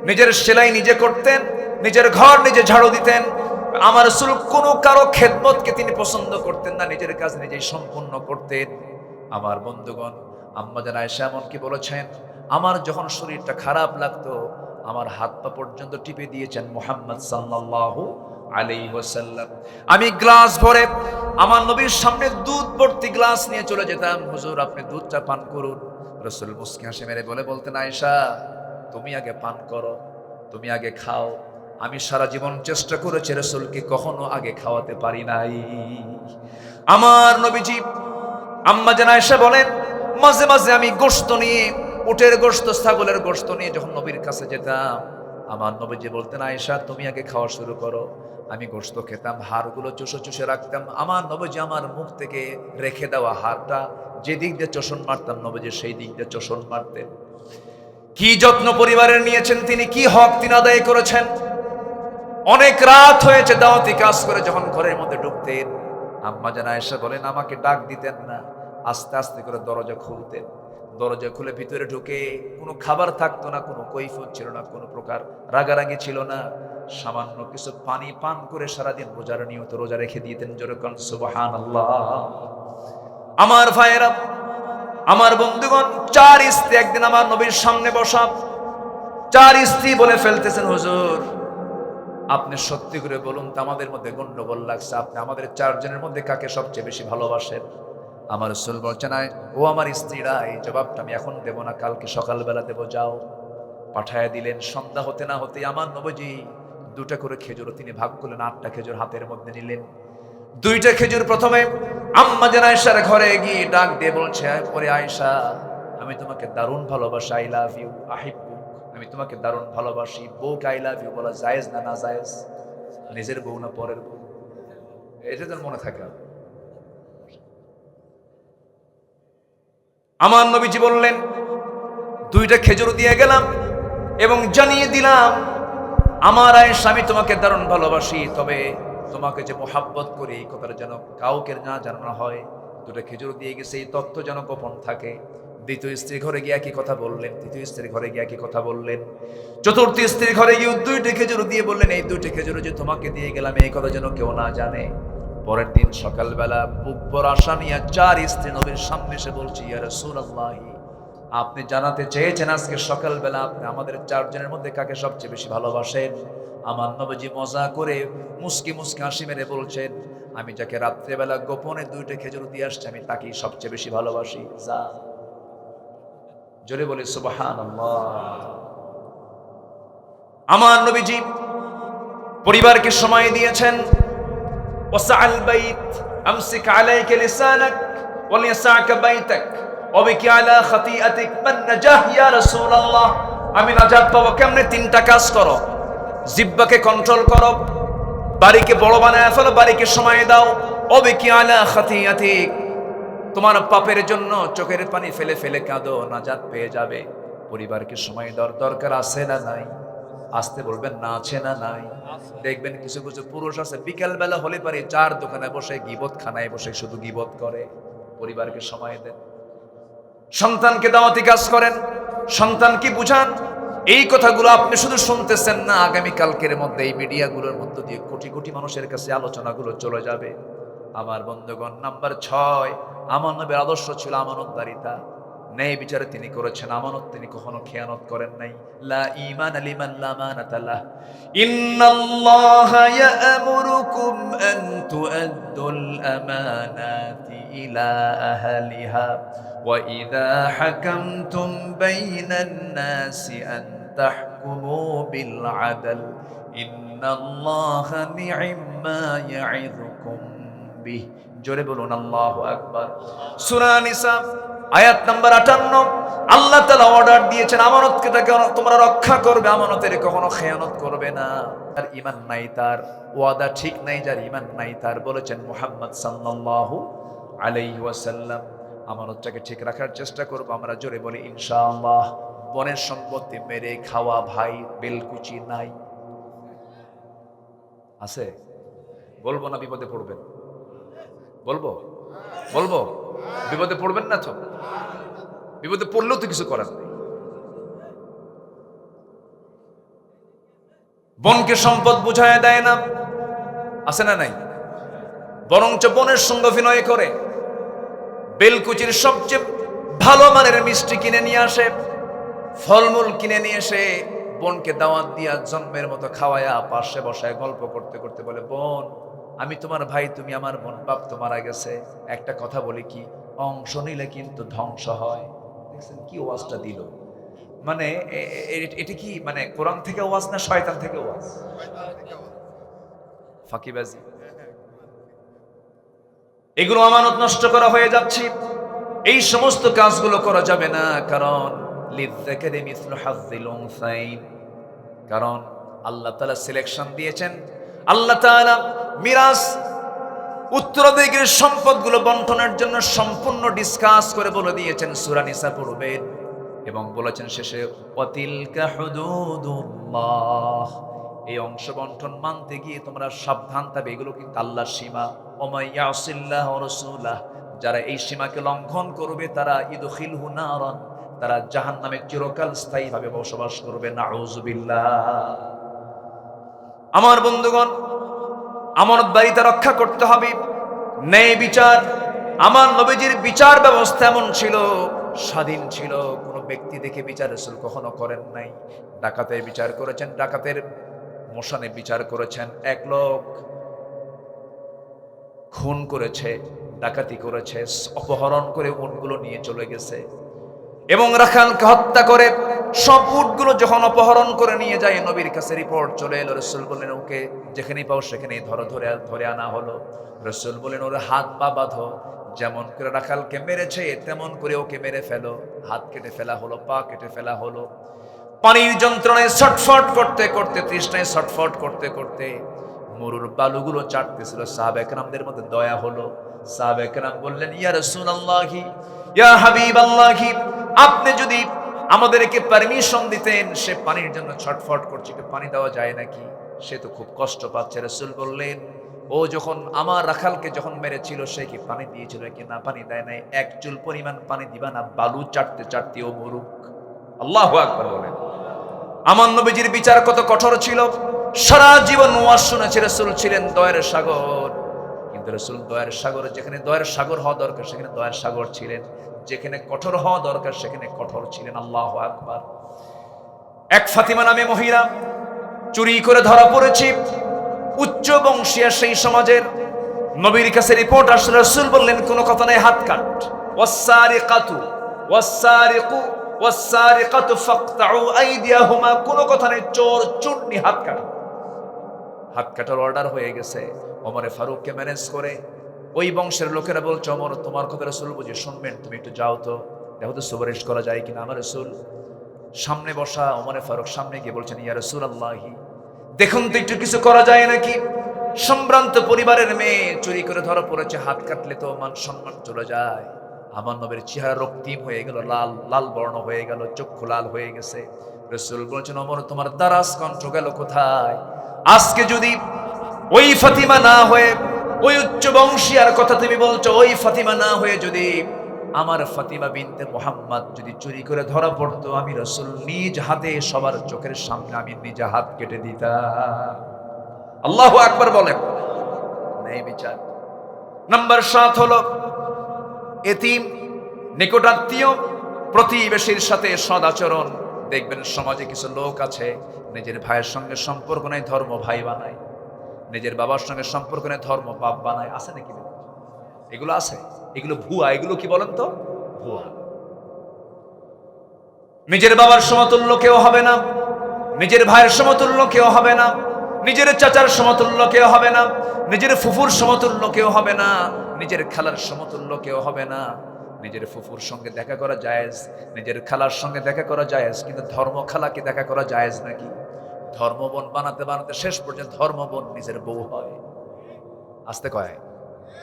নিজের সেলাই নিজে করতেন, নিজের ঘর নিজে ঝাড়ু দিতেন। আমার রাসূল কোনো কারো খেদমতকে তিনি পছন্দ করতেন না, নিজের কাজ নিজেই সম্পূর্ণ করতেন। আমার বন্ধুগণ, আম্মা জান আয়েশা এমনকি বলেছেন, আমার যখন শরীরটা খারাপ লাগতো আমার হাত পা পর্যন্ত টিপে দিয়েছেন মুহাম্মদ সাল্লাল্লাহু আলাইহি ওয়াসাল্লাম। আমি গ্লাস ভরে আমার নবীর সামনে দুধ ভর্তি গ্লাস নিয়ে চলে যেতাম, হুজুর আপনি দুধটা পান করুন। রাসূল মুস্কি হাসি মেরে বলতেন, আয়েশা তুমি আগে পান করো, তুমি আগে খাও। আমি সারা জীবন চেষ্টা করেছি রাসূলকে কখনো আগে খাওয়াতে পারি নাই। আমার নবীজি, আম্মা জান আয়েশা বলেন, মাঝে মাঝে আমি গোশত নিয়ে, উটের গোশত, ছাগলের গোশত নিয়ে যখন নবীর কাছে যেতাম, আমার নবীজি বলতেন, আয়েশা তুমি আগে খাওয়া শুরু করো। আমি গোশত খেতাম, হাড়গুলো চুষে চুষে রাখতাম। আমার নবীজি আমার মুখ থেকে রেখে দেওয়া হাড়টা যে দিক দিয়ে চোষণ মারতাম, নবীজি সেই দিক দিয়ে চোষণ মারতেন। কি যত্ন পরিবারের নিয়েছেন তিনি, কি হক তিনি আদায় করেছেন। অনেক রাত হয়েছে দাওয়াতি কাজ করে যখন ঘরের মধ্যে ঢুকতেন, আম্মা জান আয়েশা বলেন আমাকে ডাক দিতেন না, আস্তে আস্তে করে দরজা খুলতেন। দরজা খুলে ভিতরে ঢুকে কোনো খাবার থাকতো না, কোনো কৈফিয়ত ছিল না, কোনো প্রকার রাগারাগি ছিল না। সামান্য কিছু পানি পান করে সারাদিন রোজার নিয়ত রোজা রেখে দিতেন। জোরে কোন সুবহানাল্লাহ। আমার ভাইয়েরা, আমার বন্ধুগণ, 4 স্ত্রী একদিন আমার নবীর সামনে বসা। 4 স্ত্রী বলে ফেলতেছেন, হুজুর আপনি সত্যি করে বলুন তো, আমাদের মধ্যে গন্ডগোল লাগছে, আপনি আমাদের 4 জনের মধ্যে কাকে সবচেয়ে বেশি ভালোবাসেন? আমার রাসূল বলছেন, ও আমার স্ত্রীরা, এই জবাবটা আমি এখন দেব না, কালকে সকালবেলা দেব, যাও। পাঠায় দিলেন। সন্ধ্যা হতে না হতে আমার নবীজি 2টা করে খেজুর তিনি ভাগ করলেন, 8টা খেজুর হাতের মধ্যে নিলেন। 2টা খেজুর প্রথমে আম্মা জান আয়েশার ঘরে গিয়ে ডাক দিয়ে বলছে, ওরে আয়েশা, আমি তোমাকে দারুণ ভালোবাসি, আই লাভ ইউ, আহিব্বুক, আমি তোমাকে দারুণ ভালোবাসি। বউকে আই লাভ ইউ বলা জায়েজ না না জায়েজ? নিজের বউ না পরের বউ? এটা যেন মনে থাকে। আমার নবীজি বললেন, 2টা খেজুর দিয়ে গেলাম এবং জানিয়ে দিলাম, আমার আয়েশা, আমি তোমাকে দারুণ ভালোবাসি, তবে তোমাকে যে মোহাব্বত করি এই কথাটা যেন কাউকে না জানানো হয়। 2টা খেজুর দিয়ে গেছে, এই তথ্য যেন গোপন থাকে। 2য় স্ত্রী ঘরে গিয়ে একই কথা বললেন, 3য় স্ত্রী ঘরে গিয়ে একই কথা বললেন, 4র্থ স্ত্রী ঘরে গিয়ে 2টা খেজুর দিয়ে বললেন, এই 2টা খেজুর যে তোমাকে দিয়ে গেলাম এই কথা যেন কেউ না জানে। পরের দিন সকালবেলা বুক ভরা আশা নিয়ে 4 স্ত্রী নবীর সামনে এসে বলছি, ইয়া রাসূলুল্লাহ, আপনি জানাতে চেয়েছেন আজকে সকালবেলা আপনি আমাদের 4 জনের মধ্যে কাকে সবচেয়ে বেশি ভালোবাসেন। আমার নবীজি মজা করে মুস্কি মুস্কি হাসি মেরে বলছেন, আমি যাকে রাত্রেবেলা গোপনে 2টা খেজুর দিয়ে আসছি আমি তাকেই সবচেয়ে বেশি ভালোবাসি। যা, জোরে বলি সুবহানাল্লাহ। আমার নবীজি পরিবারকে সময় দিয়েছেন। ওয়াসআল বাইত, আমসিক আলাইকা লিসানাক ওয়ালিয়াসআকা বাইতাক ওয়াবিকি আলা খাতিআতিক মান নাজাহ ইয়া রাসূলুল্লাহ। আমি নাজাত পাবো কেমনে? 3টা কাজ করো। জিহ্বাকে কন্ট্রোল করো, বাড়িকে বড় বানায় ফেলো, বাড়িকে সময় দাও। ওয়াবিকি আলা খাতিআতিক, তোমার পাপের জন্য চোখের পানি ফেলে ফেলে কাঁদো, নাজাত পেয়ে যাবে। পরিবারকে সময় দেওয়ার দরকার আছে না নাই? আসতে বলবেন না, আছে না নাই? দেখবেন কিছু কিছু পুরুষ আছে বিকেল বেলা হলে পারে 4 দোকানে বসে গীবত খানায় বসে শুধু গীবত করে। পরিবারকে সময় দেন, সন্তানকে দাওয়াতি কাজ করেন, সন্তানকে বুঝান। এই কথাগুলো আপনি শুধু শুনতেছেন না, আগামী কালকের মধ্যে এই মিডিয়াগুলোর মধ্য দিয়ে কোটি কোটি মানুষের কাছে আলোচনাগুলো চলে যাবে। আমার বন্ধুগণ, নাম্বার 6, আমার নবীর আদর্শ ছিল আমানতদারিতা। ন্যায় বিচারে তিনি করেছেন, আমানত তিনি কখনো খেয়ানত করেন নাই। লা ঈমান লিমান লা আমানাতা লাহ। ইন্নাল্লাহা ইয়া'মুরুকুম আন তু'আদ্দুল আমানাতি ইলা আহলিহা ওয়া ইযা হাকামতুম বাইনান নাসি আন তাহকুমু বিল আদল ইন্নাল্লাহা নি'ম্মা ইয়া'ইযুকুম বিহ। জোরে বলুন আল্লাহু আকবার। সূরা নিসা আয়াত নাম্বার 58। আল্লাহ তাআলা অর্ডার দিয়েছেন আমানতকে তোমরা রক্ষা করবে, আমানতের কখনো খেয়ানত করবে না। তার ঈমান নাই, তার ওয়াদা ঠিক নাই, যার ঈমান নাই তার, বলেছেন মুহাম্মদ সাল্লাল্লাহু আলাইহি ওয়াসাল্লাম। আমানতটাকে ঠিক রাখার চেষ্টা করব আমরা, জোরে বলি ইনশাআল্লাহ। বনের সম্পত্তি মেরে খাওয়া ভাই বেলকুচি নাই? আছে? বলবো না বিপদে পড়বেন? বলবো বলবো বিপদে পড়বেন না তো? বিপদে পড়লেও তো কিছু করার নেই। বনকে সম্পদ বুঝায় দেয় না, আছে না নাই? বরঞ্চ বনের সঙ্গে অভিনয় করে বেলকুচির সবচেয়ে ভালো মানের মিষ্টি কিনে নিয়ে আসে, ফলমূল কিনে নিয়ে এসে বোনকে দাওয়াত দিয়া জন্মের মতো খাওয়ায়া পাশে বসায় গল্প করতে করতে বলে, বোন আমি তোমার ভাই, তুমি আমার বোন, বাপ তো মারা গেছে, একটা কথা বলি কি, অংশ নিলে কিন্তু ধ্বংস হয়। দেখছেন কি ওয়াজটা দিল? মানে এটা কি মানে কোরআন থেকে ওয়াজ না শয়তান থেকে ওয়াজ? ফাঁকিবাজি। এগুলো আমানত নষ্ট করা হয়ে যাচ্ছে। এই সমস্ত কাজগুলো করা যাবে না, কারণ লিযযাকারি মিসলু হাযযিল উনসাইন। কারণ আল্লাহ তাআলা সিলেকশন দিয়েছেন, আল্লাহ তাআলা মিরাস উত্তরাধিকারের সম্পদগুলো বন্টনের জন্য সম্পূর্ণ ডিসকাস করে বলে দিয়েছেন সূরা নিসা পড়বেন, এবং বলেছেন শেষে ওয়াতিলকা হুদুদুল্লাহ। এই অংশ বন্টন মানতে গিয়ে তোমরা সাবধান থাকবে, এগুলো কিন্তু আল্লাহর সীমা। ওয়া মাইয়াসিল্লাহ ওয়া রাসূলাহ, যারা এই সীমাকে লঙ্ঘন করবে তারা ইদখিলহু নারান, তারা জাহান্নামে চিরকাল স্থায়ীভাবে বসবাস করবে। নাউযুবিল্লাহ। আমার বন্ধুগণ, আমানতদারিতা রক্ষা করতে হবে, ন্যায় বিচার। আমার নবীজির বিচার ব্যবস্থা এমন ছিল, স্বাধীন ছিল, কোনো ব্যক্তি দেখে বিচার রাসূল কখনো করেন নাই। ডাকাতের বিচার করেছেন, ডাকাতের মোশানে বিচার করেছেন। এক লোক খুন করেছে, ডাকাতি করেছে, অপহরণ করে উটগুলো নিয়ে চলে গেছে এবং রাখালকে হত্যা করে সব উটগুলো যখন অপহরণ করে নিয়ে যায়, নবীর কাছে রিপোর্ট চলে এলো। রাসূল বললেন, ওকে যেখানেই পাও সেখানেই ধরে আনা হলো। রাসূল বললেন, ওর হাত পা বাঁধো, যেমন করে রাখালকে মেরেছে তেমন করে ওকে মেরে ফেলো। হাত কেটে ফেলা হলো, পা কেটে ফেলা হলো। পানির যন্ত্রণায় ছটফট করতে করতে, তৃষ্ণায় ছটফট করতে করতে মরুর বালুগুলো চাটতেছিল। সাহাবায়ে কেরামদের মধ্যে দয়া হলো। সাহাবায়ে কেরাম বললেন, ইয়া রাসূলুল্লাহি, ইয়া হাবিবাল্লাহি, আপনি যদি আমাদেরকে পারমিশন দিতেন, সে পানির জন্য ছটফট করছে, একটু পানি দেওয়া যায় নাকি? সে তো খুব কষ্ট পাচ্ছে। রাসূল বললেন, ও যখন আমার রাখালকে যখন মেরেছিল সে কি পানি দিয়েছিল কি? না, পানি দেয় নাই। এক চুল পরিমাণ পানি দিবা না, বালু চাটতে চাটতে ও মরুক। আল্লাহু আকবার বলেন। আমার নবীজির বিচার কত কঠোর ছিল। সারা জীবন ওয়াজ শুনেছে। রাসূল ছিলেন দয়ার সাগর, কিন্তু রাসূল দয়ার সাগর, যেখানে দয়ার সাগর হওয়া দরকার সেখানে দয়ার সাগর ছিলেন, যেখানে কঠোর হওয়া দরকার সেখানে কঠোর ছিলেন। আল্লাহু আকবার। এক ফাতিমা নামে মহিলা চুরি করে ধরা পড়েছে, উচ্চ বংশীয় সেই সমাজের। নবীর কাছে রিপোর্ট আসলে, রাসূল বললেন, কোনো কথা নাই, হাত কাট। ওয়াসসারিকাতু ওয়াসসারিকু ওয়াসসারিকাতু ফাকতাউ আইদিয়াহুমা, কোনো কথা নেই, চোর চুন্নি হাত কাটো। হাত কাটার অর্ডার হয়ে গেছে। ওমরে ফারুককে ম্যানেজ করে ওই বংশের লোকেরা বলছে, ওমর তোমার কথা রাসূল বুঝে শুনবেন, তুমি একটু যাও তো, দেখো তো সুপারিশ করা যায় কিনা। আমার রাসূল সামনে বসা, ওমরে ফারুক সামনে গিয়ে বলছেন, ইয়া রাসূলুল্লাহি, দেখুন তো একটু কিছু করা যায় নাকি। সম্ভ্রান্ত পরিবারের মেয়ে চুরি করে ধরা পড়েছে, হাত কাটলে তো মান সম্মান চলে যায়। আমার নবীর চেহারা রক্তিম হয়ে গেল, লাল লাল বর্ণ হয়ে গেল, চক্ষু লাল হয়ে গেছে। রাসূল বলছেন, ওমর তোমার দারাজ কণ্ঠ গেল কোথায়? আজকে যদি ওই ফাতিমা না হয়ে, ওই উচ্চ বংশীয়ার কথা তুমি বলছো, ওই ফাতিমা না হয়ে যদি আমার ফাতিমা বিনতে মুহাম্মদ যদি চুরি করে ধরা পড়তো, আমি রাসূল নিজ হাতে সবার চোখের সামনে আমি নিজে হাত কেটে দিতাম। আল্লাহু আকবার বলেন। ন্যায় বিচার। নাম্বার 7 হলো এতিম, নিকটাত্মীয়, প্রতিবেশীর সাথে সদাচরণ। দেখবেন সমাজে কিছু লোক আছে, নিজের ভাইয়ের সঙ্গে সম্পর্ক নেই, ধর্ম ভাই বানায়। নিজের বাবার সঙ্গে সম্পর্ক নেই, ধর্ম বাপ বানায়। আছে নাকি? এগুলো আছে। এগুলো ভুয়া। এগুলো কি বলেন তো? ভুয়া। নিজের বাবার সমতুল্য কেউ হবে না, নিজের ভাইয়ের সমতুল্য কেউ হবে না, নিজের চাচার সমতুল্য কেউ হবে না, নিজের ফুফুর সমতুল্য কেউ হবে না, নিজের খালার সমতুল্য কেউ হবে না। নিজের ফুফুর সঙ্গে দেখা করা জায়েজ, নিজের খালার সঙ্গে দেখা করা জায়েজ, কিন্তু ধর্ম খালাকে দেখা করা জায়েজ নাকি? ধর্মবোন বানাতে বানাতে শেষ পর্যন্ত ধর্মবোন নিজের বউ হয়। আসতে কয়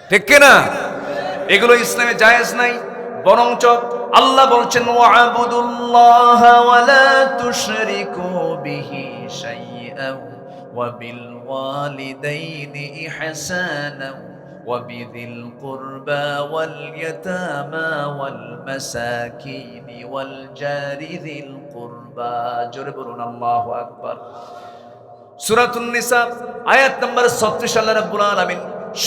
ঠিক কিনা? এগুলো ইসলামে জায়েজ নাই। বরঞ্চ আল্লাহ বলছেন, ওয়া'বুদুল্লাহা ওয়া লা তুশরিকু বিহি শাইআন ওয়া বিল ওয়ালিদাইনি ইহসানা ওয়া বিযিল কুরবা ওয়াল ইয়াতামা ওয়াল মাসাকিন ওয়াল জারি যিল কুরবা। জোরে বলুন আল্লাহু আকবার। সূরাতুন নিসা আয়াত নাম্বার 36। আল্লাহ রাব্বুল আলামিন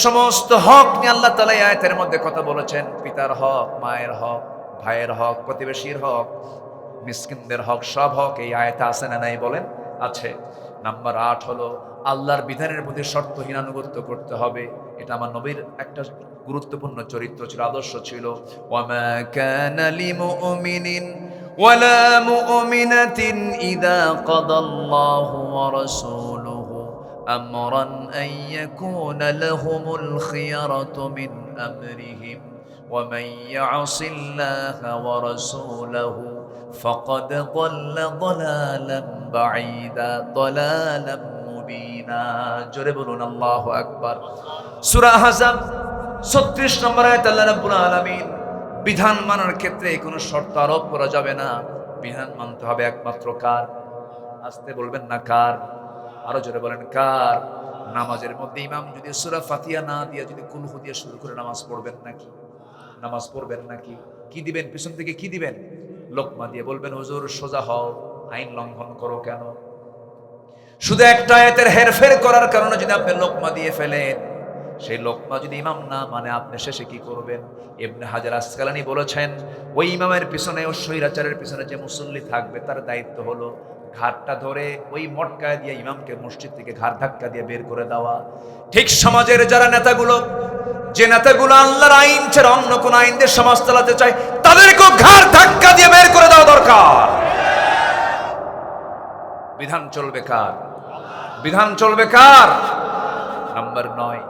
সমস্ত হক নিয়ে আল্লাহ তাআলা এই আয়াতের মধ্যে কথা বলেছেন। পিতার হক, মায়ের হক, ভাইয়ের হক, প্রতিবেশীর হক, মিসকিনদের হক, সব হক এই আয়াতে আছে না নাই বলেন? আছে। নাম্বার 8 হলো আল্লাহর বিধানের প্রতি শর্তহীন আনুগত্য করতে হবে। এটা আমার নবীর একটা গুরুত্বপূর্ণ চরিত্র ছিল, আদর্শ ছিল। ওয়ামা কানা লিমুমিনিন ওয়ালা মুমিনাতিন ইযা কাদাল্লাহু ওয়া রাসূলুহু আমরান আন ইয়াকুনা লাহুমুল খিয়ারাতু মিন আমরিহিম ওয়া মান ইয়াসিল্লাহা ওয়া রাসূলাহু ফাকাদ যাল্লা যালালান বাঈদা, যালালান মুবিনা। জোরে বলুন আল্লাহু আকবার। সূরা আহজাব 36 নম্বর আয়াত আল্লাহ রাব্বুল আলামিন বিধান মানার ক্ষেত্রে কোনো শর্ত আরোপ করা যাবে না। বিধান মানতে হবে একমাত্র কার? আসতে বলবেন না কার? আরো জোরে বলেন কার? নামাজের মধ্যে ইমাম যদি সূরা ফাতিহা না দিয়ে যদি কুল হু দিয়ে শুরু করে নামাজ পড়বেন নাকি? নামাজ পড়বেন নাকি? কি দিবেন? পিছন থেকে কি দিবেন? লোকমা দিয়ে বলবেন, হুজুর সোজা হও, আইন লঙ্ঘন করো কেন? শুধু একটা আয়াতের হেরফের করার কারণে যদি আপনি লোকমা দিয়ে ফেলেন, সেই লোকমা যদি ইমাম না মানে আপনি শেষে কি করবেন? ইবনে হাজার আসকালানী বলেছেন, ওই ইমামের পিছনে, ওই স্বৈরাচারের পিছনে যে মুসল্লি থাকবে তার দায়িত্ব হলো ঘাটটা ধরে ওই মটকায় দিয়ে ইমামকে মসজিদ থেকে ঘাট ধাক্কা দিয়ে বের করে দেওয়া। ঠিক সমাজের যারা নেতাগুলো, যে নেতাগুলো আল্লাহর আইন ছাড়া অন্য কোন আইন দিয়ে সমাজ চালাতে চায়, তাদেরকেও ঘাট ধাক্কা দিয়ে বের করে দেওয়া দরকার। বিধান চলবে কার? বিধান চলবে কার? নাম্বার 9,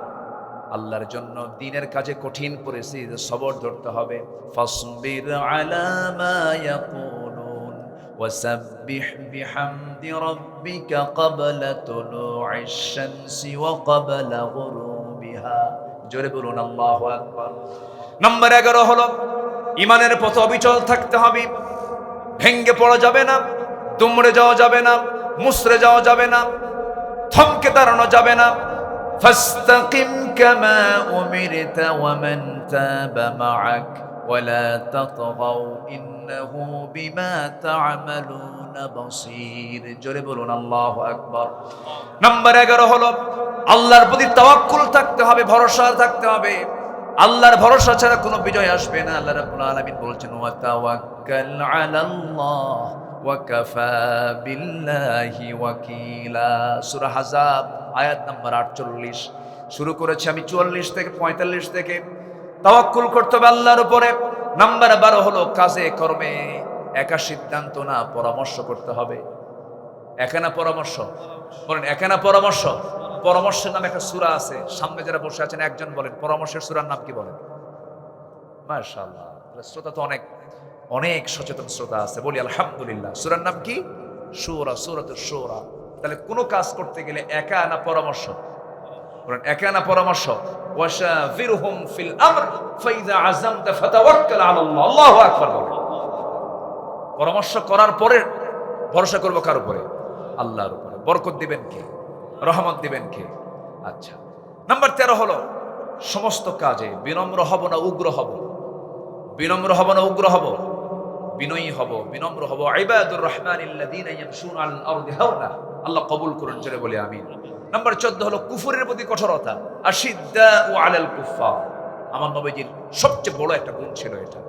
আল্লাহর জন্য দ্বীনের কাজে কঠিন পরিস্থিতিতে সবর ধরতে হবে। ফাসবির আলা মা ইয়াকুলুন ওয়াসাব্বিহ বিহামদি রাব্বিকা ক্বাবলা তুলুইশ শামসি ওয়া ক্বাবলা গুরুবিহা। জোরে বলুন আল্লাহু আকবার। নাম্বার 11 হলো ঈমানের পথে অবিচল থাকতে হবে। ভেঙ্গে পড়া যাবে না, দুমড়ে যাওয়া যাবে না, মুসরে যাওয়া যাবে না, থমকে দাঁড়ানো যাবে না। ফাস্তাকিম কামা উমিরতা ওয়া মান তাবা মাআক ওয়া লা তাতগাউ ইন্নাহু বিমা তা'মালুনা বাসীর। জোরে বলুন আল্লাহু আকবার। নাম্বার 11 হলো আল্লাহর প্রতি তাওয়াক্কুল থাকতে হবে, ভরসা থাকতে হবে। আল্লাহর ভরসা ছাড়া কোনো বিজয় আসবে না। আল্লাহ রাব্বুল আলামিন বলেছেন, ওয়া তাওয়াক্কাল আলাল্লাহ ওয়া কাফা বিল্লাহি ওয়াকিলা। সূরা আহজাব আয়াত নাম্বার 48। শুরু করেছি আমি 44 থেকে 45 থেকে। তাওয়াক্কুল করতে হবে আল্লাহর উপরে। নাম্বার 12 হলো কাজে কর্মে একা সিদ্ধান্ত না, পরামর্শ করতে হবে। একা না পরামর্শ? বলেন একা না পরামর্শ? পরামর্শের নামে একটা সূরা আছে, সামনে যারা বসে আছেন একজন বলেন পরামর্শের সূরার নাম কি বলেন? মাশাআল্লাহ, শ্রোতা তো অনেক অনেক সচেতন শ্রোতা আছে, বলি আলহামদুলিল্লাহ। সূরার নাম কি? সূরা, সূরাতুশ শূরা। তাহলে কোনো কাজ করতে গেলে একা না পরামর্শ? বলেন একা না পরামর্শ? ওয়াশাফিরহুম ফিল আমর ফাইযা আযামতা ফাতাওয়াক্কাল আলাল্লাহ। আল্লাহু আকবার বলেন। পরামর্শ করার পরে ভরসা করব কার উপরে? আল্লাহর উপরে। বরকত দিবেন কে? রহমত দিবেন কে? আচ্ছা, নাম্বার 13 হলো সমস্ত কাজে বিনম্র হব না উগ্র হব? বিনম্র হব না উগ্র হব? বিনয়ী হব, বিনম্র হব। ইবাদুর রহমানিল্লাযীনা ইয়ামশুনা আলাল আরদি হাওনা। আল্লাহ কবুল করুন, জোরে বলি আমিন। নাম্বার 14 হলো কুফরের প্রতি কঠোরতা। আশিদ্দাউ আলাল কুফফার। আমার নবীজির সবচেয়ে বড় একটা গুণ ছিল এটা।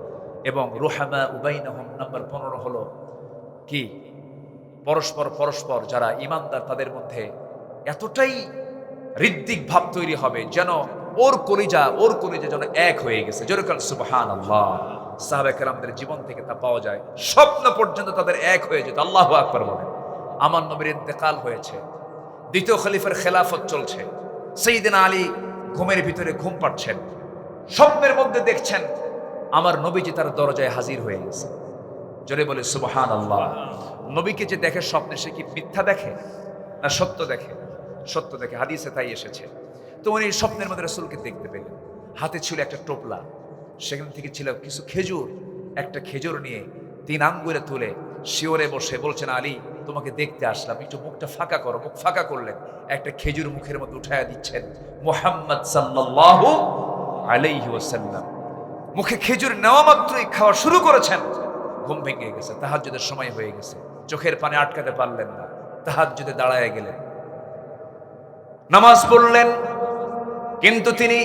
এবং রুহামা বাইনাহুম। নাম্বার 15 হলো কি? পরস্পর যারা ঈমানদার তাদের মধ্যে এতটাই হৃদ্দিক ভাব তৈরি হবে যেন ওর কলিজা যেন এক হয়ে গেছে। যেরকম সুবহানাল্লাহ। সাহাবায়ে কেরামদের জীবন থেকে তা পাওয়া যায়। স্বপ্ন পর্যন্ত তাদের এক হয়ে যেত। আল্লাহু আকবার বলেন। আমার নবীর ইন্তেকাল হয়েছে, দ্বিতীয় খলিফার খেলাফত চলছে। সাইয়েদনা আলী ঘুমের ভিতরে ঘুম পাচ্ছেন, স্বপ্নের মধ্যে দেখছেন আমার নবীজি তার দরজায় হাজির হয়ে গেছে। জোরে বলে সুবহানাল্লাহ। নবীকে যে দেখে স্বপ্নে, সে কি মিথ্যা দেখে না সত্য দেখে? সত্য দেখে, হাদিসে তাই এসেছে। তো উনি স্বপ্নের মধ্যে রাসূলকে দেখতে পেলেন। হাতে ছিল একটা টোপলা, সেখান থেকে ছিল কিছু খেজুর। একটা খেজুর নিয়ে 3 আঙ্গুলে তুলে শিওরে বসে বলছেন, আলী তোমাকে দেখতে আসলাম, একটু মুখটা ফাঁকা করো। মুখ ফাঁকা করলেন, একটা খেজুর মুখের মধ্যে উঠায়া দিচ্ছেন। মুহাম্মদ সাল্লাল্লাহু আলাইহি ওয়াসাল্লাম মুখে খেজুর নেওয়া মাত্রই খাওয়া শুরু করেছেন। ঘুম ভেঙে গেছে, তাহাজ্জুদের সময় হয়ে গেছে, চোখের পানি আটকাতে পারলেন না, তাহাজ্জুদে দাঁড়ায় গেলেন, নামাজ পড়লেন। কিন্তু তিনি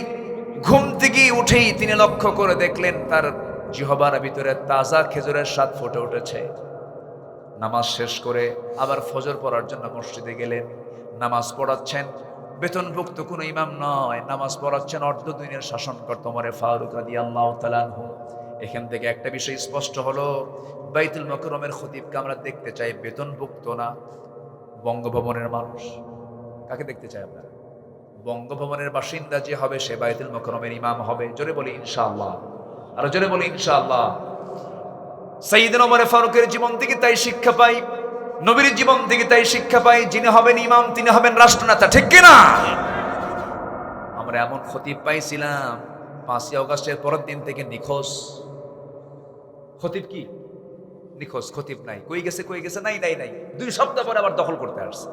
ঘুম থেকে উঠেই তিনি লক্ষ্য করে দেখলেন তার জিহ্বার ভিতরে তাজা খেজুরের স্বাদ ফুটে উঠেছে। নামাজ শেষ করে আবার ফজর পড়ার জন্য মসজিদে গেলেন। নামাজ পড়াচ্ছেন বেতনভুক্ত কোনো ইমাম নয়, নামাজ পড়াচ্ছেন অর্ধদিনের শাসনকর্তা ওমর ফারুক রাদিয়াল্লাহু তাআলা আনহু। এখান থেকে একটা বিষয় স্পষ্ট হলো, বাইতুল মুকাররমের খতিবকে আমরা দেখতে চাই বেতনভুক্ত না, বঙ্গভবনের মানুষ। কাকে দেখতে চাই আমরা? বঙ্গভবনের বাসিন্দা যে হবে সে বাইতুল মুকাররমের ইমাম হবে। জোরে বলি ইনশাআল্লাহ, আর জোরে বলি ইনশাআল্লাহ। সাইয়েদনা ওমর ফারুকের জীবন থেকে তাই শিক্ষা পাই, নবীর জীবন থেকে তাই শিক্ষা পাই, যিনি হবেন ইমাম তিনি হবেন রাষ্ট্রনেতা, ঠিক কিনা? আমরা এমন খতিব পাইছিলাম 5ই আগস্টের পরের দিন থেকে নিখোঁজ। খতিব কি নিখোঁজ? খতিব নাই, কই গেছে নাই। 2 সপ্তাহ পরে আবার দখল করতে আসছে।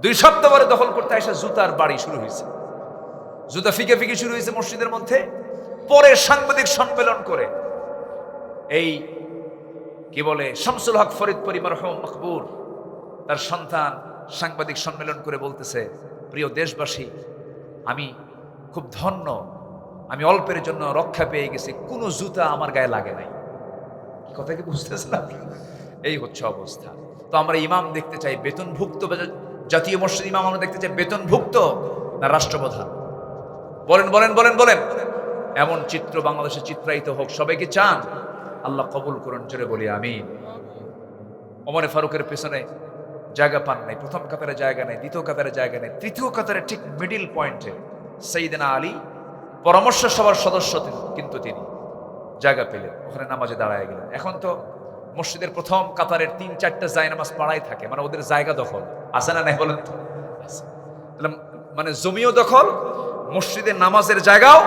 2 সপ্তাহ পরে দখল করতে আসা জুতার বাড়ি শুরু হয়েছে, জুতা ফিকে শুরু হয়েছে মসজিদের মধ্যে। পরে সাংবাদিক সম্মেলন করে এই কি বলে শামসুল হক ফরিদপুরি মরহুম মকবুর তার সন্তান সাংবাদিক সম্মেলন করে বলতেছে, প্রিয় দেশবাসী, আমি খুব ধন্য, আমি অল্পের জন্য রক্ষা পেয়ে গেছি, কোনো জুতা আমার গায়ে লাগে নাই। কি কথা কি বুঝতেছেন আপনি? এই হচ্ছে অবস্থা। তো আমরা ইমাম দেখতে চাই বেতনভুক্ত, জাতীয় মসজিদ ইমাম আমরা দেখতে চাই বেতনভুক্ত না রাষ্ট্রপ্রধান? বলেন বলেন বলেন বলেন। এমন চিত্র বাংলাদেশে চিত্রায়িত হোক, সবাই কি চান? আল্লাহ কবুল করুন, জোরে বলি আমিন। ওমরে ফারুকের পেছনে জায়গা পান নাই, প্রথম কাতারে জায়গা নেই, দ্বিতীয় কাতারে জায়গা নেই, তৃতীয় কাতারে ঠিক মিডিল পয়েন্টে সাইয়েদনা আলী পরামর্শ সভার সদস্য কিন্তু তিনি জায়গা পেলেন, ওখানে নামাজে দাঁড়ায় গেলেন। এখন তো মসজিদের প্রথম কাতারের ৩-৪টা জায়নামাজ পাড়াই থাকে, মানে ওদের জায়গা দখল আছে না নাই বলেন তো? মানে জমিও দখল, মসজিদের নামাজের জায়গাও